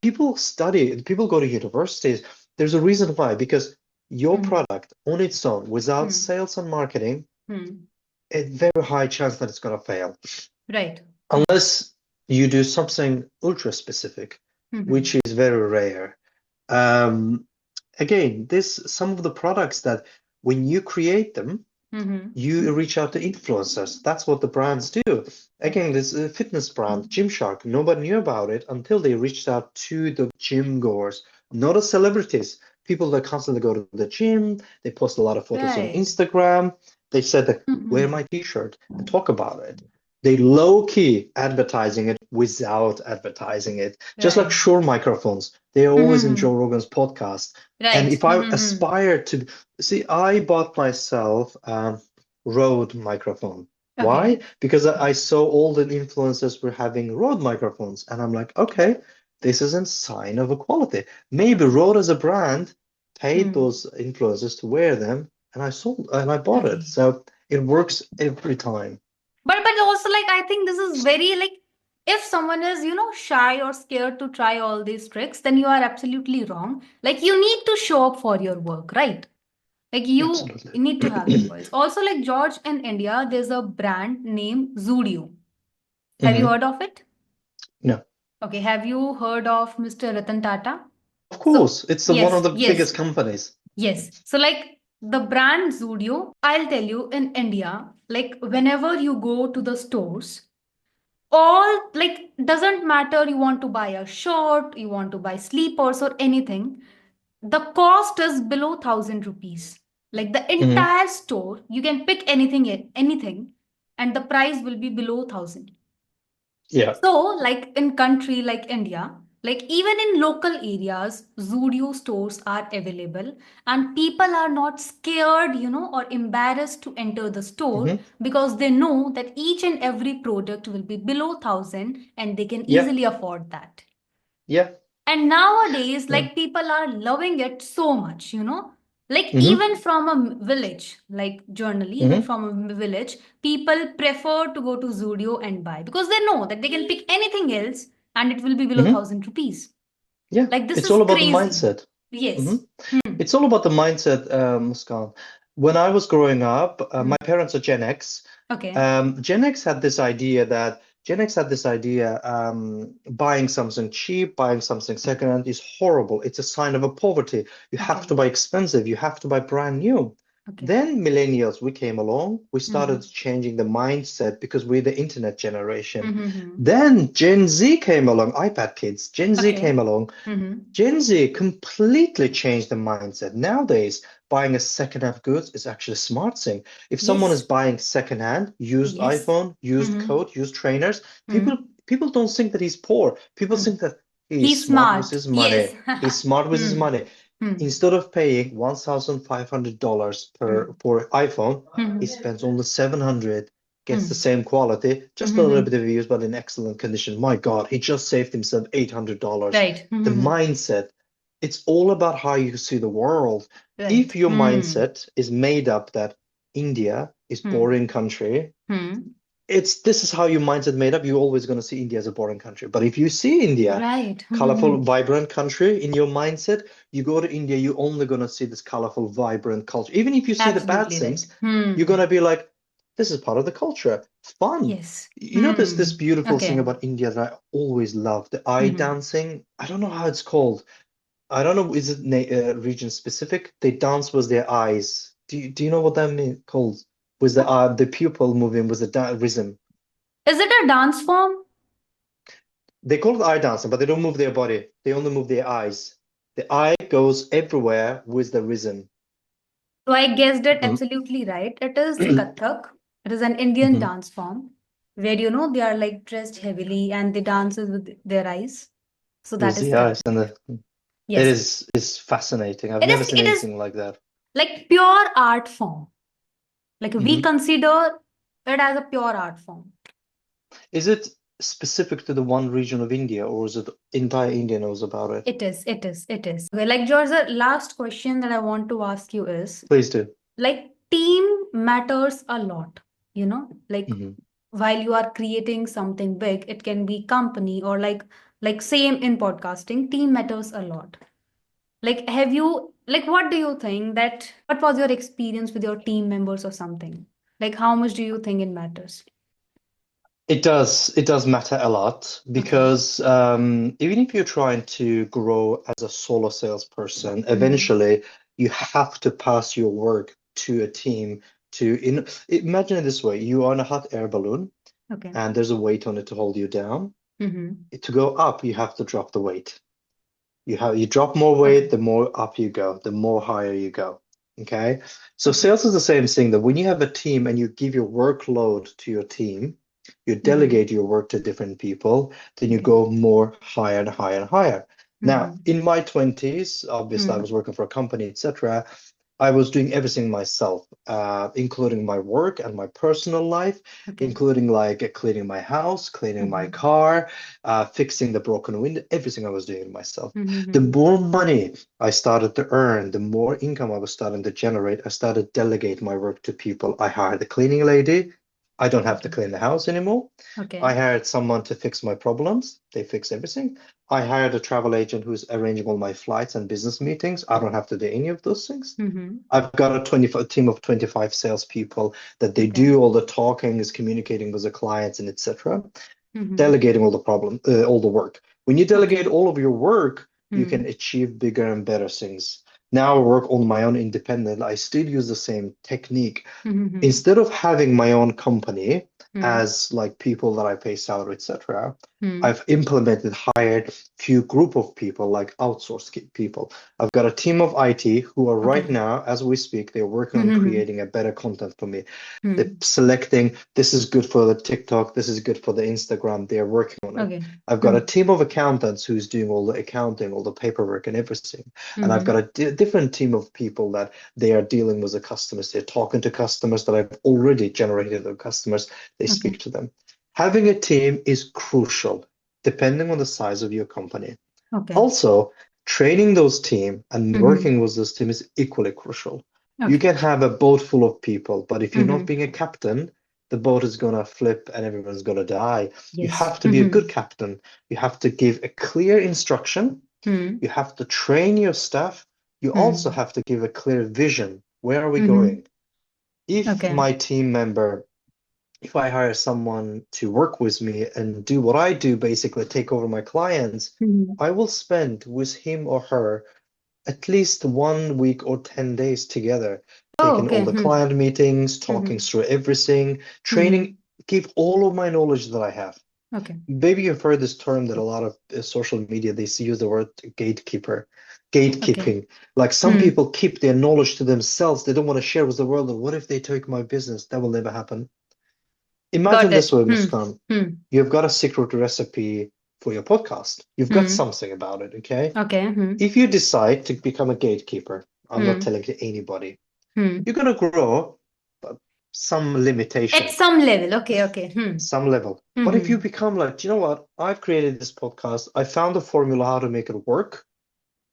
People go to universities. There's a reason why, because your Hmm, product on its own, without hmm, sales and marketing, hmm. a very high chance that it's going to fail. Right. Hmm, Unless you do something ultra specific, hmm, which hmm, is very rare. Um, Again, this some of the products that when you create them, hmm, hmm. you reach out to influencers. That's what the brands do. Again, Right. this fitness brand, Gymshark, nobody knew about it until they reached out to the gym goers, not the celebrities, people that constantly go to the gym. They post a lot of photos on Right. Instagram. They said that Hmm, wear hmm. my t-shirt and talk about it. They low-key advertising it without advertising it, just like Right. Shure microphones. They're Hmm, hmm, always in hmm. Joe Rogan's podcast. And Right. if Hmm, I hmm, hmm. aspire to see, I bought myself Rode microphone. Why? Okay. Because I saw all the influencers were having Rode microphones, and I'm like, okay, this is a sign of equality. Maybe Rode as a brand paid Hmm. those influencers to wear them, and I bought it. Okay. So it works every time. But also like I think this is very like if someone is, shy or scared to try all these tricks, then you are absolutely wrong. Like you need to show up for your work, right? Like you Absolutely. need to have that voice. Also, like George in India, there's a brand named Zudio. Have you Hmm. heard of it? No, Okay. Have you heard of Mr. Ratan Tata? of So course, it's one of yes, the yes, biggest companies. yes. So like the brand Zudio, I'll tell you in India, like whenever you go to the stores, all like doesn't matter you want to buy a shirt, you want to buy sleepers or anything, the cost is below 1,000 rupees. Like the Hmm. entire store, you can pick anything, and the price will be below 1,000. Yeah. So, like in country like India, like even in local areas, Zudio stores are available, and people are not scared, or embarrassed to enter the store Hmm. because they know that each and every product will be below 1,000 and they can Yeah. easily afford that. Yeah. And nowadays, Yeah. like people are loving it so much, like Hmm. even from a village, like generally, even Hmm. from a village, people prefer to go to Zudio and buy because they know that they can pick anything else and it will be below Hmm. 1,000 rupees. Yeah. Like this It's is all about the crazy. mindset. Hmm. Yes. Hmm. It's all about the mindset, Muskan. When I was growing up, Hmm. my parents are Gen X. Okay. Gen X had this idea, buying something cheap, buying something secondhand is horrible. It's a sign of a poverty. You have Okay. to buy expensive. You have to buy brand new. Okay. Then millennials, we came along. We started Hmm. changing the mindset because we're the internet generation. Hmm. Then Gen Z came along, iPad kids. Gen Z Okay. came along. Hmm. Gen Z completely changed the mindset. Nowadays, buying a second-hand goods is actually a smart thing. If someone is Yes. buying second-hand, used Yes. iPhone, used Hmm. coat, used trainers, people Hmm. people don't think that he's poor. People Hmm. think that he's He's smart with smart. his Yes. money. He's smart with his Hmm. money. Hmm. Instead of paying $1,500 per Hmm. for iPhone, he Hmm. spends only 700, gets the Hmm. same quality, just a little Hmm. bit of use, but in excellent condition. My God, he just saved himself $800. Right. The Hmm. mindset, it's all about how you see the world. If Right. your Hmm. mindset is made up that India is Hmm. boring country, Hmm. it's this is how your mindset made up. You're always going to see India as a boring country. But if you see India, Right. colorful, Hmm. vibrant country in your mindset, you go to India, you're only going to see this colorful, vibrant culture. Even if you see the bad Absolutely right. things, you're Hmm. going to be like, this is part of the culture. Fun. Yes. You know, this Hmm. beautiful thing Okay. about India that I always love, the eye Hmm. dancing. I don't know how it's called. I don't know, is it region specific? They dance with their eyes. Do you know what that mean called? With the pupil moving with the da rhythm. Is it a dance form? They call it eye dancing, but they don't move their body. They only move their eyes. The eye goes everywhere with the rhythm. So I guessed it Mhm. absolutely right. It is Kathak. It is an Indian Mhm. dance form where they are like dressed heavily and they dance with their eyes. So that With is the eyes and Kathak. it Yes. is fascinating. I've It never is seen it is anything like that. like pure art form. Like we Mhm. consider it as a pure art form. Is it specific to the one region of India, or is it entire India knows about it? It is. Okay, like George, the last question that I want to ask you is Please do. like team matters a lot, like Mhm. while you are creating something big, it can be company or like same in podcasting, team matters a lot. Like have you like what do you think that what was your experience with your team members or something? Like how much do you think it matters? It does matter a lot Okay. because even if you're trying to grow as a solo salesperson, Mm-hmm. eventually you have to pass your work to a team imagine it this way, you are on a hot air balloon Okay. and there's a weight on it to hold you down. Mm-hmm. To go up, you have to drop the weight. You drop more Okay. weight, the more up you go, the more higher you go. Okay. So Okay. sales is the same thing that when you have a team and you give your workload to your team, you Mm-hmm. delegate your work to different people, then you Okay. go more higher and higher and higher. Now, Mm-hmm. in my 20s, obviously I Mm-hmm. was working for a company, etc. I was doing everything myself, including my work and my personal life, Okay. including like cleaning my house, cleaning my Mm-hmm. car, fixing the broken window, everything I was doing myself. The Mm-hmm. more money I started to earn, the more income I was starting to generate, I started to delegate my work to people. I hired a cleaning lady. I don't have to Okay. clean the house anymore. Okay. I hired someone to fix my problems. They fix everything. I hired a travel agent who's arranging all my flights and business meetings. I don't have to do any of those things. Mm-hmm. I've got a team of 25 salespeople that they Okay. do all the talking, is communicating with the clients and etc. Mm-hmm. Delegating all the work. When you Okay. delegate all of your work, you can Mm-hmm. achieve bigger and better things. Now I work on my own independent. I still use the same technique. Mm-hmm. Instead of having my own company Mm-hmm. as like people that I pay salary, etc., Mm-hmm. I've implemented, hired few group of people like people. I've got a team of IT who are right Okay. now, as we speak, they're working on Mm-hmm. creating a better content for me. They're Mm-hmm. selecting this is good for the TikTok, this is good for the Instagram. They're working on it. Okay. I've got a Mm-hmm. team of accountants who's doing all the accounting, all the paperwork and everything. And I've got Mm-hmm. a different team of people that they are dealing with the customers. They're talking to customers that I've already generated the customers. They Okay. speak to them. Having a team is crucial depending on the size of your company. Okay. Also, training those team and Mm-hmm. working with those team is equally crucial. You Okay. can have a boat full of people, but if you're not Mm-hmm. being a captain, the boat is gonna flip and everyone's gonna die. You Yes. have to be a good Mm-hmm. captain. You have to give a clear instruction. Mm-hmm. You have to train your staff. You also Mm-hmm. have to give a clear vision. Where are we Mm-hmm. going? If Okay. my team member if I hire someone to work with me and do what I do, basically take over my clients, Mm-hmm. I will spend with him or her at least 1 week or 10 days together, Oh, taking all okay. the Mm-hmm. client meetings, talking Mm-hmm. through everything, training, Mm-hmm. give all of my knowledge that I have. Okay. Maybe you've heard this term that a lot of social media, they use the word gatekeeper, Okay. gatekeeping. Like some Mm. people keep their knowledge to themselves. They don't want to share with the world. And what if they take my business? That will never happen. Got Imagine this it. way, Hmm. Muskan. Hmm. You've got a secret recipe for your podcast. You've got Hmm. something about it, okay? Okay. Hmm. If you decide to become a gatekeeper, I'm not Hmm. telling to anybody, Hmm. you're going to grow but some At limitation, some level. Okay. Okay. Hmm. some level. But if Mm-hmm. you become like, "Do you know what? I've created this podcast. I found a formula how to make it work.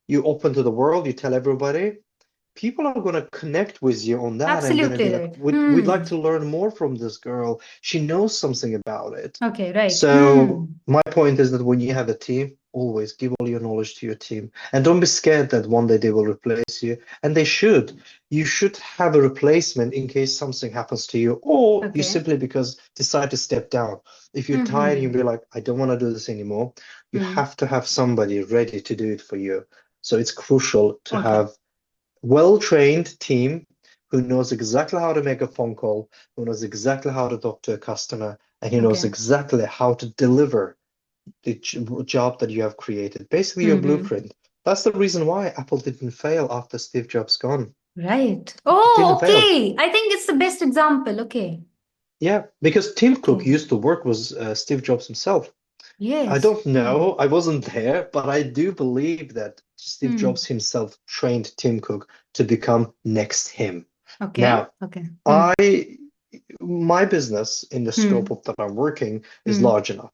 You open to the world, you tell everybody, people are going to connect with you on that and going to be Absolutely like, right. we'd Hmm. like to learn more from this girl. She knows something about it. Okay. Right. So Hmm. my point is that when you have a team, always give all your knowledge to your team. And don't be scared that one day they will replace you. And they should. You should have a replacement in case something happens to you, or you Okay. simply because decide to step down. If you're tired, you'll Mm-hmm. be like, I don't want to do this anymore. You Hmm. have to have somebody ready to do it for you. So it's crucial to Okay. have well-trained team who knows exactly how to make a phone call, who knows exactly how to talk to a customer, and he knows Okay. exactly how to deliver the job that you have created. Basically, your Mm-hmm. blueprint. That's the reason why Apple didn't fail after Steve Jobs gone. Right. It Oh, didn't fail. okay. I think it's the best example. Okay. Yeah, because Tim Cook Okay. used to work with Steve Jobs himself. I Yes. don't Hmm. know, I wasn't there, but I do believe that Steve Jobs Hmm. himself trained Tim Cook to become next him. Okay. Now, Okay. Hmm. I my business in the scope Hmm. of that I'm working is Hmm. large enough.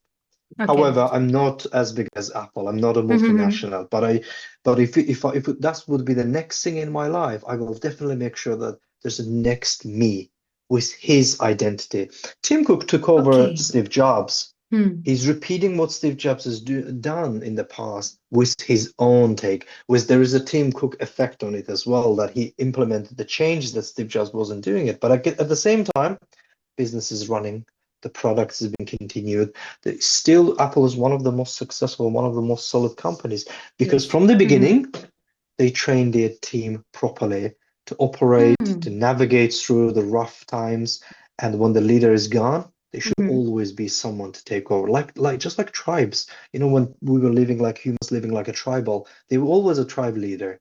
Okay. However, I'm not as big as Apple. I'm not a Mm-hmm. multinational, but if that would be the next thing in my life, I will definitely make sure that there's a next me with his identity. Tim Cook took over Okay. Steve Jobs. Hmm. He's repeating what Steve Jobs has done in the past with his own take. With there is a Tim Cook effect on it as well, that he implemented the changes that Steve Jobs wasn't doing it. But at the same time, business is running, the products has been continued. Still, Apple is one of the most successful, one of the most solid companies because Yes. from the Mm-hmm. beginning, they train their team properly to operate, to Hmm. navigate through the rough times. And when the leader is gone, there should Mm-hmm. always be someone to take over. Like just like tribes. You know, when we were living like humans living like a tribal, they were always a tribe leader.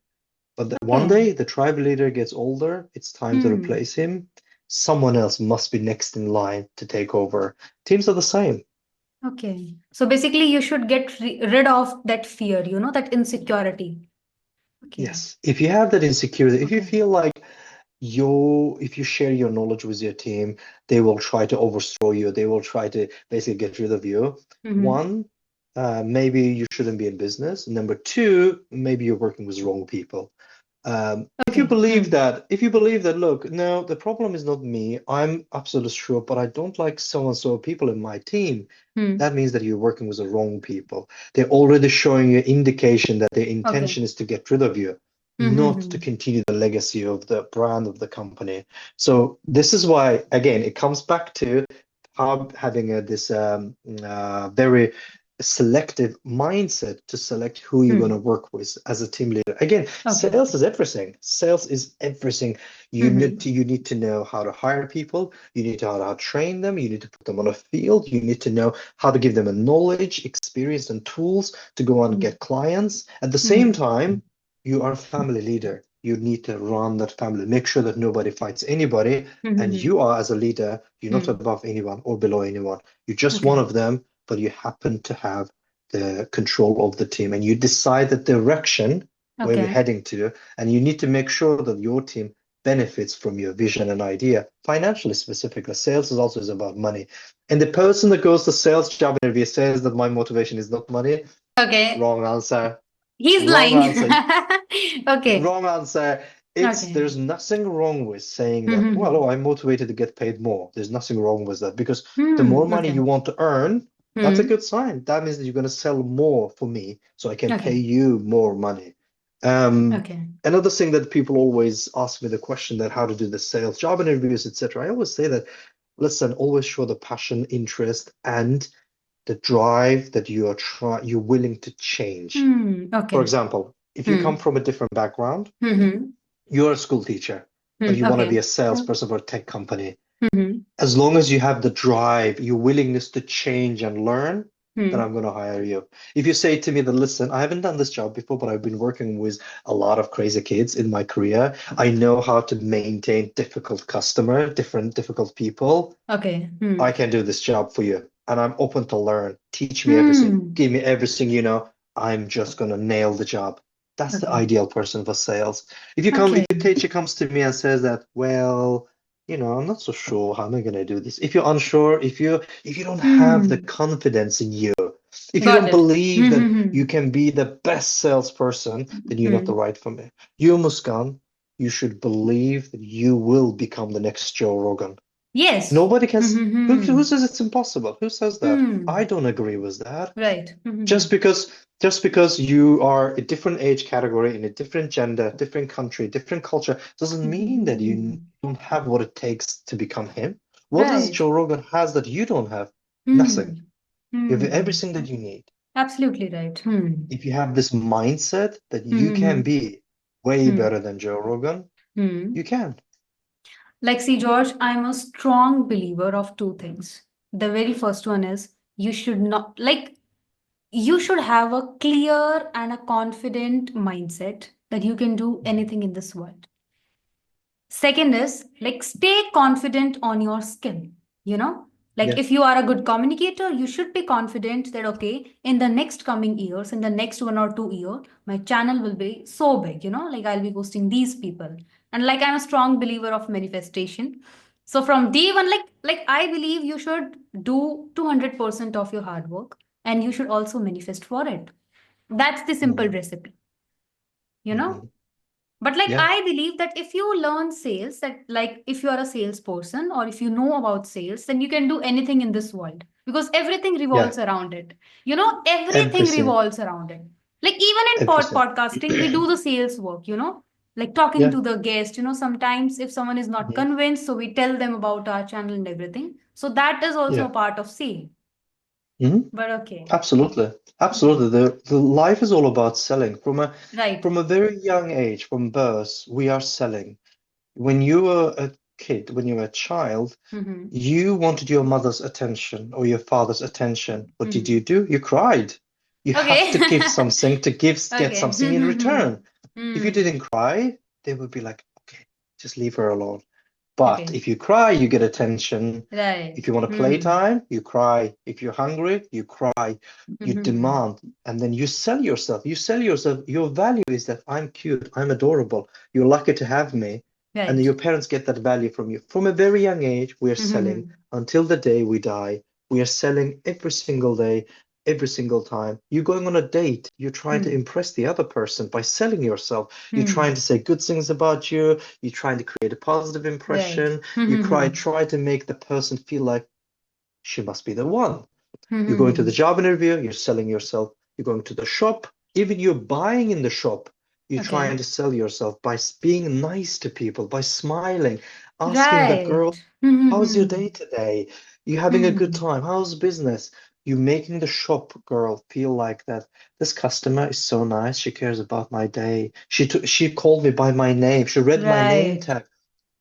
But one Okay. day the tribe leader gets older, it's time to Hmm. replace him. Someone else must be next in line to take over. Teams are the same. Okay. So basically, you should get rid of that fear, that insecurity. Okay. Yes. If you have that insecurity, if you Okay. feel like if you share your knowledge with your team, they will try to overthrow you, they will try to basically get rid of you. Mm-hmm. One, maybe you shouldn't be in business. Number two, maybe you're working with wrong people. Okay. Hmm. If you believe that, look, no, the problem is not me. I'm absolutely sure, but I don't like so and so people in my team. Hmm. That means that you're working with the wrong people. They're already showing you indication that their Okay. intention is to get rid of you, not to Mm-hmm. continue the legacy of the brand of the company. So this is why, again, it comes back to having this very selective mindset to select who you're going to Hmm. work with as a team leader. Again, Okay. sales is everything. Sales is everything. Mm-hmm. You need to know how to hire people. You need to know how to train them. You need to put them on a field. You need to know how to give them a knowledge, experience, and tools to go and get clients. At the same Mm-hmm. time, you are a family leader. You need to run that family, make sure that nobody fights anybody. And Mm-hmm. you are, as a leader, you're not Hmm. above anyone or below anyone. You're just one Okay. of them, but you happen to have the control of the team and you decide the direction where we're Okay. heading to. And you need to make sure that your team benefits from your vision and idea, financially specifically. Sales is also is about money. And the person that goes to sales job interview says that my motivation is not money. Okay. Wrong answer. He's Wrong lying. answer. Okay. Wrong answer. Okay. There's nothing wrong with saying that, well, Mm-hmm. oh, I'm motivated to get paid more. There's nothing wrong with that because the more Hmm. money Okay. you want to earn, that's a Hmm. good sign. That means that you're going to sell more for me so I can pay Okay. you more money. Okay. Another thing that people always ask me the question that how to do the sales job interviews, etc. I always say that, listen, always show the passion, interest, and the drive that you're willing to change. Hmm. For Okay. example, if you come Hmm. from a different background, Mm-hmm. you're a school teacher, but Hmm. you want to be Okay. a salesperson for a tech company. Mm-hmm. As long as you have the drive, your willingness to change and learn, then Hmm. I'm going to hire you. If you say to me that, listen, I haven't done this job before, but I've been working with a lot of crazy kids in my career. I know how to maintain difficult difficult people. Okay. Hmm. I can do this job for you. And I'm open to learn. Teach me everything. Hmm. Give me everything you know. I'm just gonna nail the job. That's the Okay. ideal person for sales. Okay. If a teacher comes to me and says that, well, I'm not so sure how am I gonna do this. If you're unsure, if you don't have the Hmm. confidence in you, if you Got don't it. believe that Mm-hmm. you can be the best salesperson, then you're not the Hmm. right for me. You, Muskan, you should believe that you will become the next Joe Rogan. Yes. Nobody can. Who Mm-hmm. says it's impossible? Who says that? I Hmm. don't agree with that. Right. Mm-hmm. Just because, just because you are a different age category in a different gender, different country, different culture, doesn't mean that you Hmm. don't have what it takes to become him. What does Right. Joe Rogan has that you don't have? Nothing. Hmm. You have Hmm. everything that you need. Absolutely right. Hmm. If you have this mindset that you can Mm-hmm. be way Hmm. better than Joe Rogan, Hmm. you can. Like, see, George, I'm a strong believer of two things. The very first one is you should not, like, you should have a clear and a confident mindset that you can do anything in this world. Second is like stay confident on your skill. You know, like Yeah. if you are a good communicator, you should be confident that, okay, in the next coming years, in the next 1 or 2 year, my channel will be so big, like I'll be hosting these people. And like I'm a strong believer of manifestation. So from day one, like I believe you should do 200% of your hard work and you should also manifest for it. That's the simple Hmm. recipe, you know? Hmm. But like Yeah. I believe that if you learn sales, that like if you are a salesperson or if you know about sales, then you can do anything in this world because everything Yeah. revolves around it. Everything Everything. revolves around it. Like even in Everything. podcasting, we do the sales work, like talking Yeah. to the guest. Sometimes if someone is not Hmm. convinced, so we tell them about our channel and everything. So that is also a Yeah. part of sale. Hmm. But okay. Absolutely. Hmm. Absolutely. The life is all about selling. Right. From a very young age, from birth, we are selling. When you were a kid, when you were a child, Mm-hmm. you wanted your mother's attention or your father's attention. What did you Mm-hmm. do? You cried. You have Okay. to give something to get Okay. something in return. If you Hmm. didn't cry, they would be like, okay, just leave her alone. But Okay. if you cry, you get attention. If Right. you want to Hmm. playtime, you cry. If you're hungry, you cry. You Hmm. demand, and then you sell yourself. You sell yourself. Your value is that I'm cute, I'm adorable. You're lucky to have me. And then Right. your parents get that value from you. From a very young age, we're selling Hmm. until the day we die. We are selling every single day, every single time. You're going on a date. You're trying to Hmm. impress the other person by selling yourself. You're trying Hmm. to say good things about you. You're trying to create a positive Right. impression. You Hmm. try to make the person feel like she must be the one. You're going to the Hmm. job interview, you're selling yourself. You're going to the shop, even you're buying in the shop. You're trying Okay. to sell yourself by being nice to people, by smiling, asking the Right. girl, how's your Hmm. day today? You having a good Hmm. time? How's business? You making the shop girl feel like that this customer is so nice. She cares about my day. She called me by my name. She read my name Right. tag.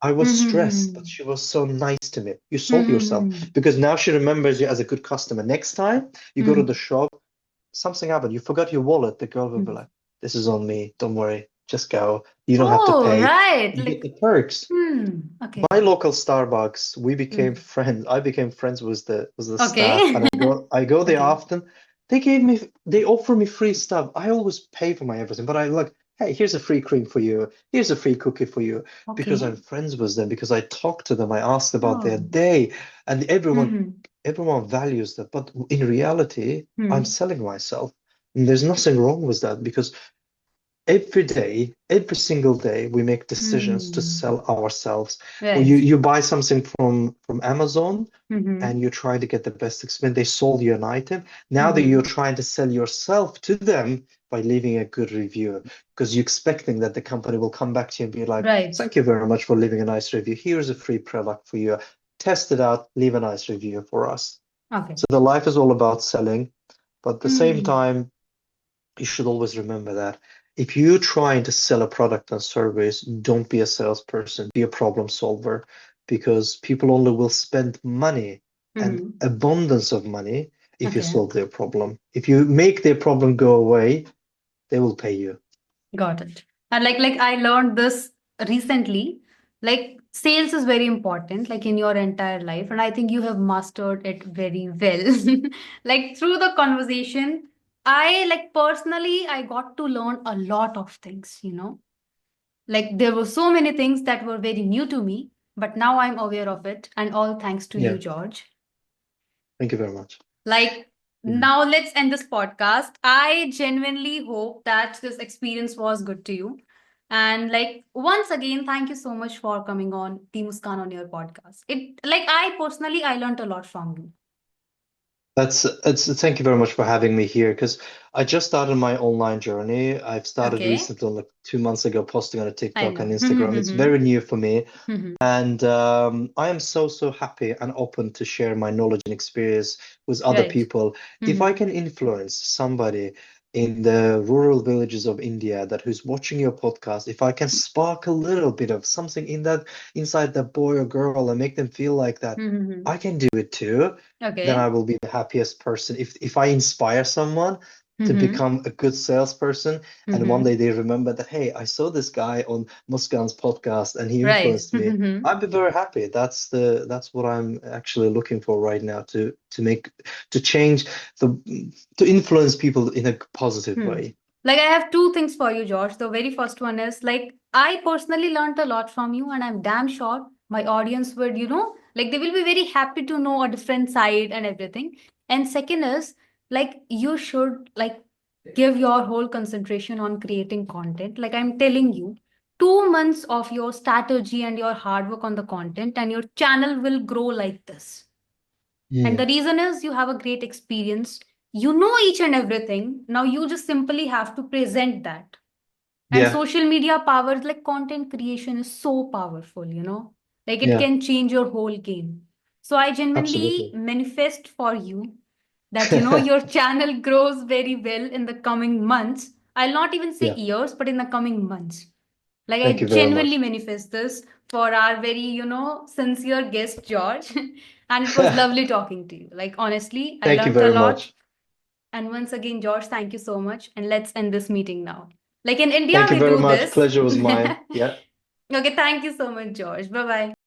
I was stressed, but Hmm. she was so nice to me. You sold yourself Hmm. because now she remembers you as a good customer. Next time you go to the Hmm. shop, something happened. You forgot your wallet. The girl will be like, "This is on me. Don't worry. Just go. You don't have to Oh, pay. right. You get Like, the perks." okay. My local Starbucks, we became Hmm. friends. I became friends with the Okay. staff, and I go there Okay. often. They offer me free stuff. I always pay for my everything, but I look, hey, here's a free cream for you. Here's a free cookie for you because Okay. I'm friends with them, because I talk to them, I asked about their Oh. day, and Hmm. everyone values that. But in reality, I'm Hmm. selling myself. And there's nothing wrong with that because every day, every single day, we make decisions to Hmm. sell ourselves. Or Right. you buy something from Amazon and Hmm. you're trying to get the best experience. They sold you an item. Now that you're Hmm. trying to sell yourself to them by leaving a good review, because you're expecting that the company will come back to you and be like, Right. "Thank you very much for leaving a nice review. Here's a free product for you. Test it out, leave a nice review for us." Okay. So the life is all about selling, but at the same Hmm. time, you should always remember that if you're trying to sell a product and service, don't be a salesperson, be a problem solver, because people only will spend money and Hmm. abundance of money if you Okay. solve their problem. If you make their problem go away, they will pay you. Got it. And like I learned this recently. Like sales is very important, like in your entire life, and I think you have mastered it very well. Like through the conversation, I like personally I got to learn a lot of things. Like there were so many things that were very new to me, but now I'm aware of it, and all thanks to you, Yeah, George. thank you very much. Like, Mhm. now let's end this podcast. I genuinely hope that this experience was good to you. And like once again, thank you so much for coming on the Muskan on your podcast. It like I personally I learned a lot from you. Thank you very much for having me here because I just started my online journey. I've started Okay. recently, like 2 months ago, posting on a I TikTok and know. Instagram. It's very new for me. Mhm. And I am so happy and open to share my knowledge and experience with other Right. people. If I Mhm. can influence somebody in the rural villages of India that who's watching your podcast, if I can spark a little bit of something in that inside that boy or girl and make them feel like that Mm-hmm. I can do it too, then I Okay. will be the happiest person. If I inspire someone to Mm-hmm. become a good salesperson and one Mm-hmm. day they remember that, hey, I saw this guy on Muskan's podcast and he Right. influenced me, Mm-hmm. I'd be very happy. That's what I'm actually looking for right now to make to change to influence people in a positive Hmm. way. Like I have two things for you, George. The very first one is like I personally learned a lot from you, and I'm damn sure my audience would, like they will be very happy to know a different side and everything. And second is like you should like give your whole concentration on creating content. Like I'm telling you, 2 months of your strategy and your hard work on the content, and your channel will grow like this. And the Mm. reason is you have a great experience. You know each and everything. Now you just simply have to present that. And Yeah, social media powers, like content creation, is so powerful. Like it yeah, can change your whole game. So I genuinely absolutely. manifest for you that, your channel grows very well in the coming months. I'll not even say Yeah, years, but in the coming months. Like I thank you very genuinely much. manifest this for our very, sincere guest, George. And it was lovely talking to you. Like honestly, I Thank you learned a very lot. much. And once again, George, thank you so much. And let's end this meeting now. Like in India, Thank you we very do much. this. Pleasure was mine. Yeah. Okay, thank you so much, George. Bye bye.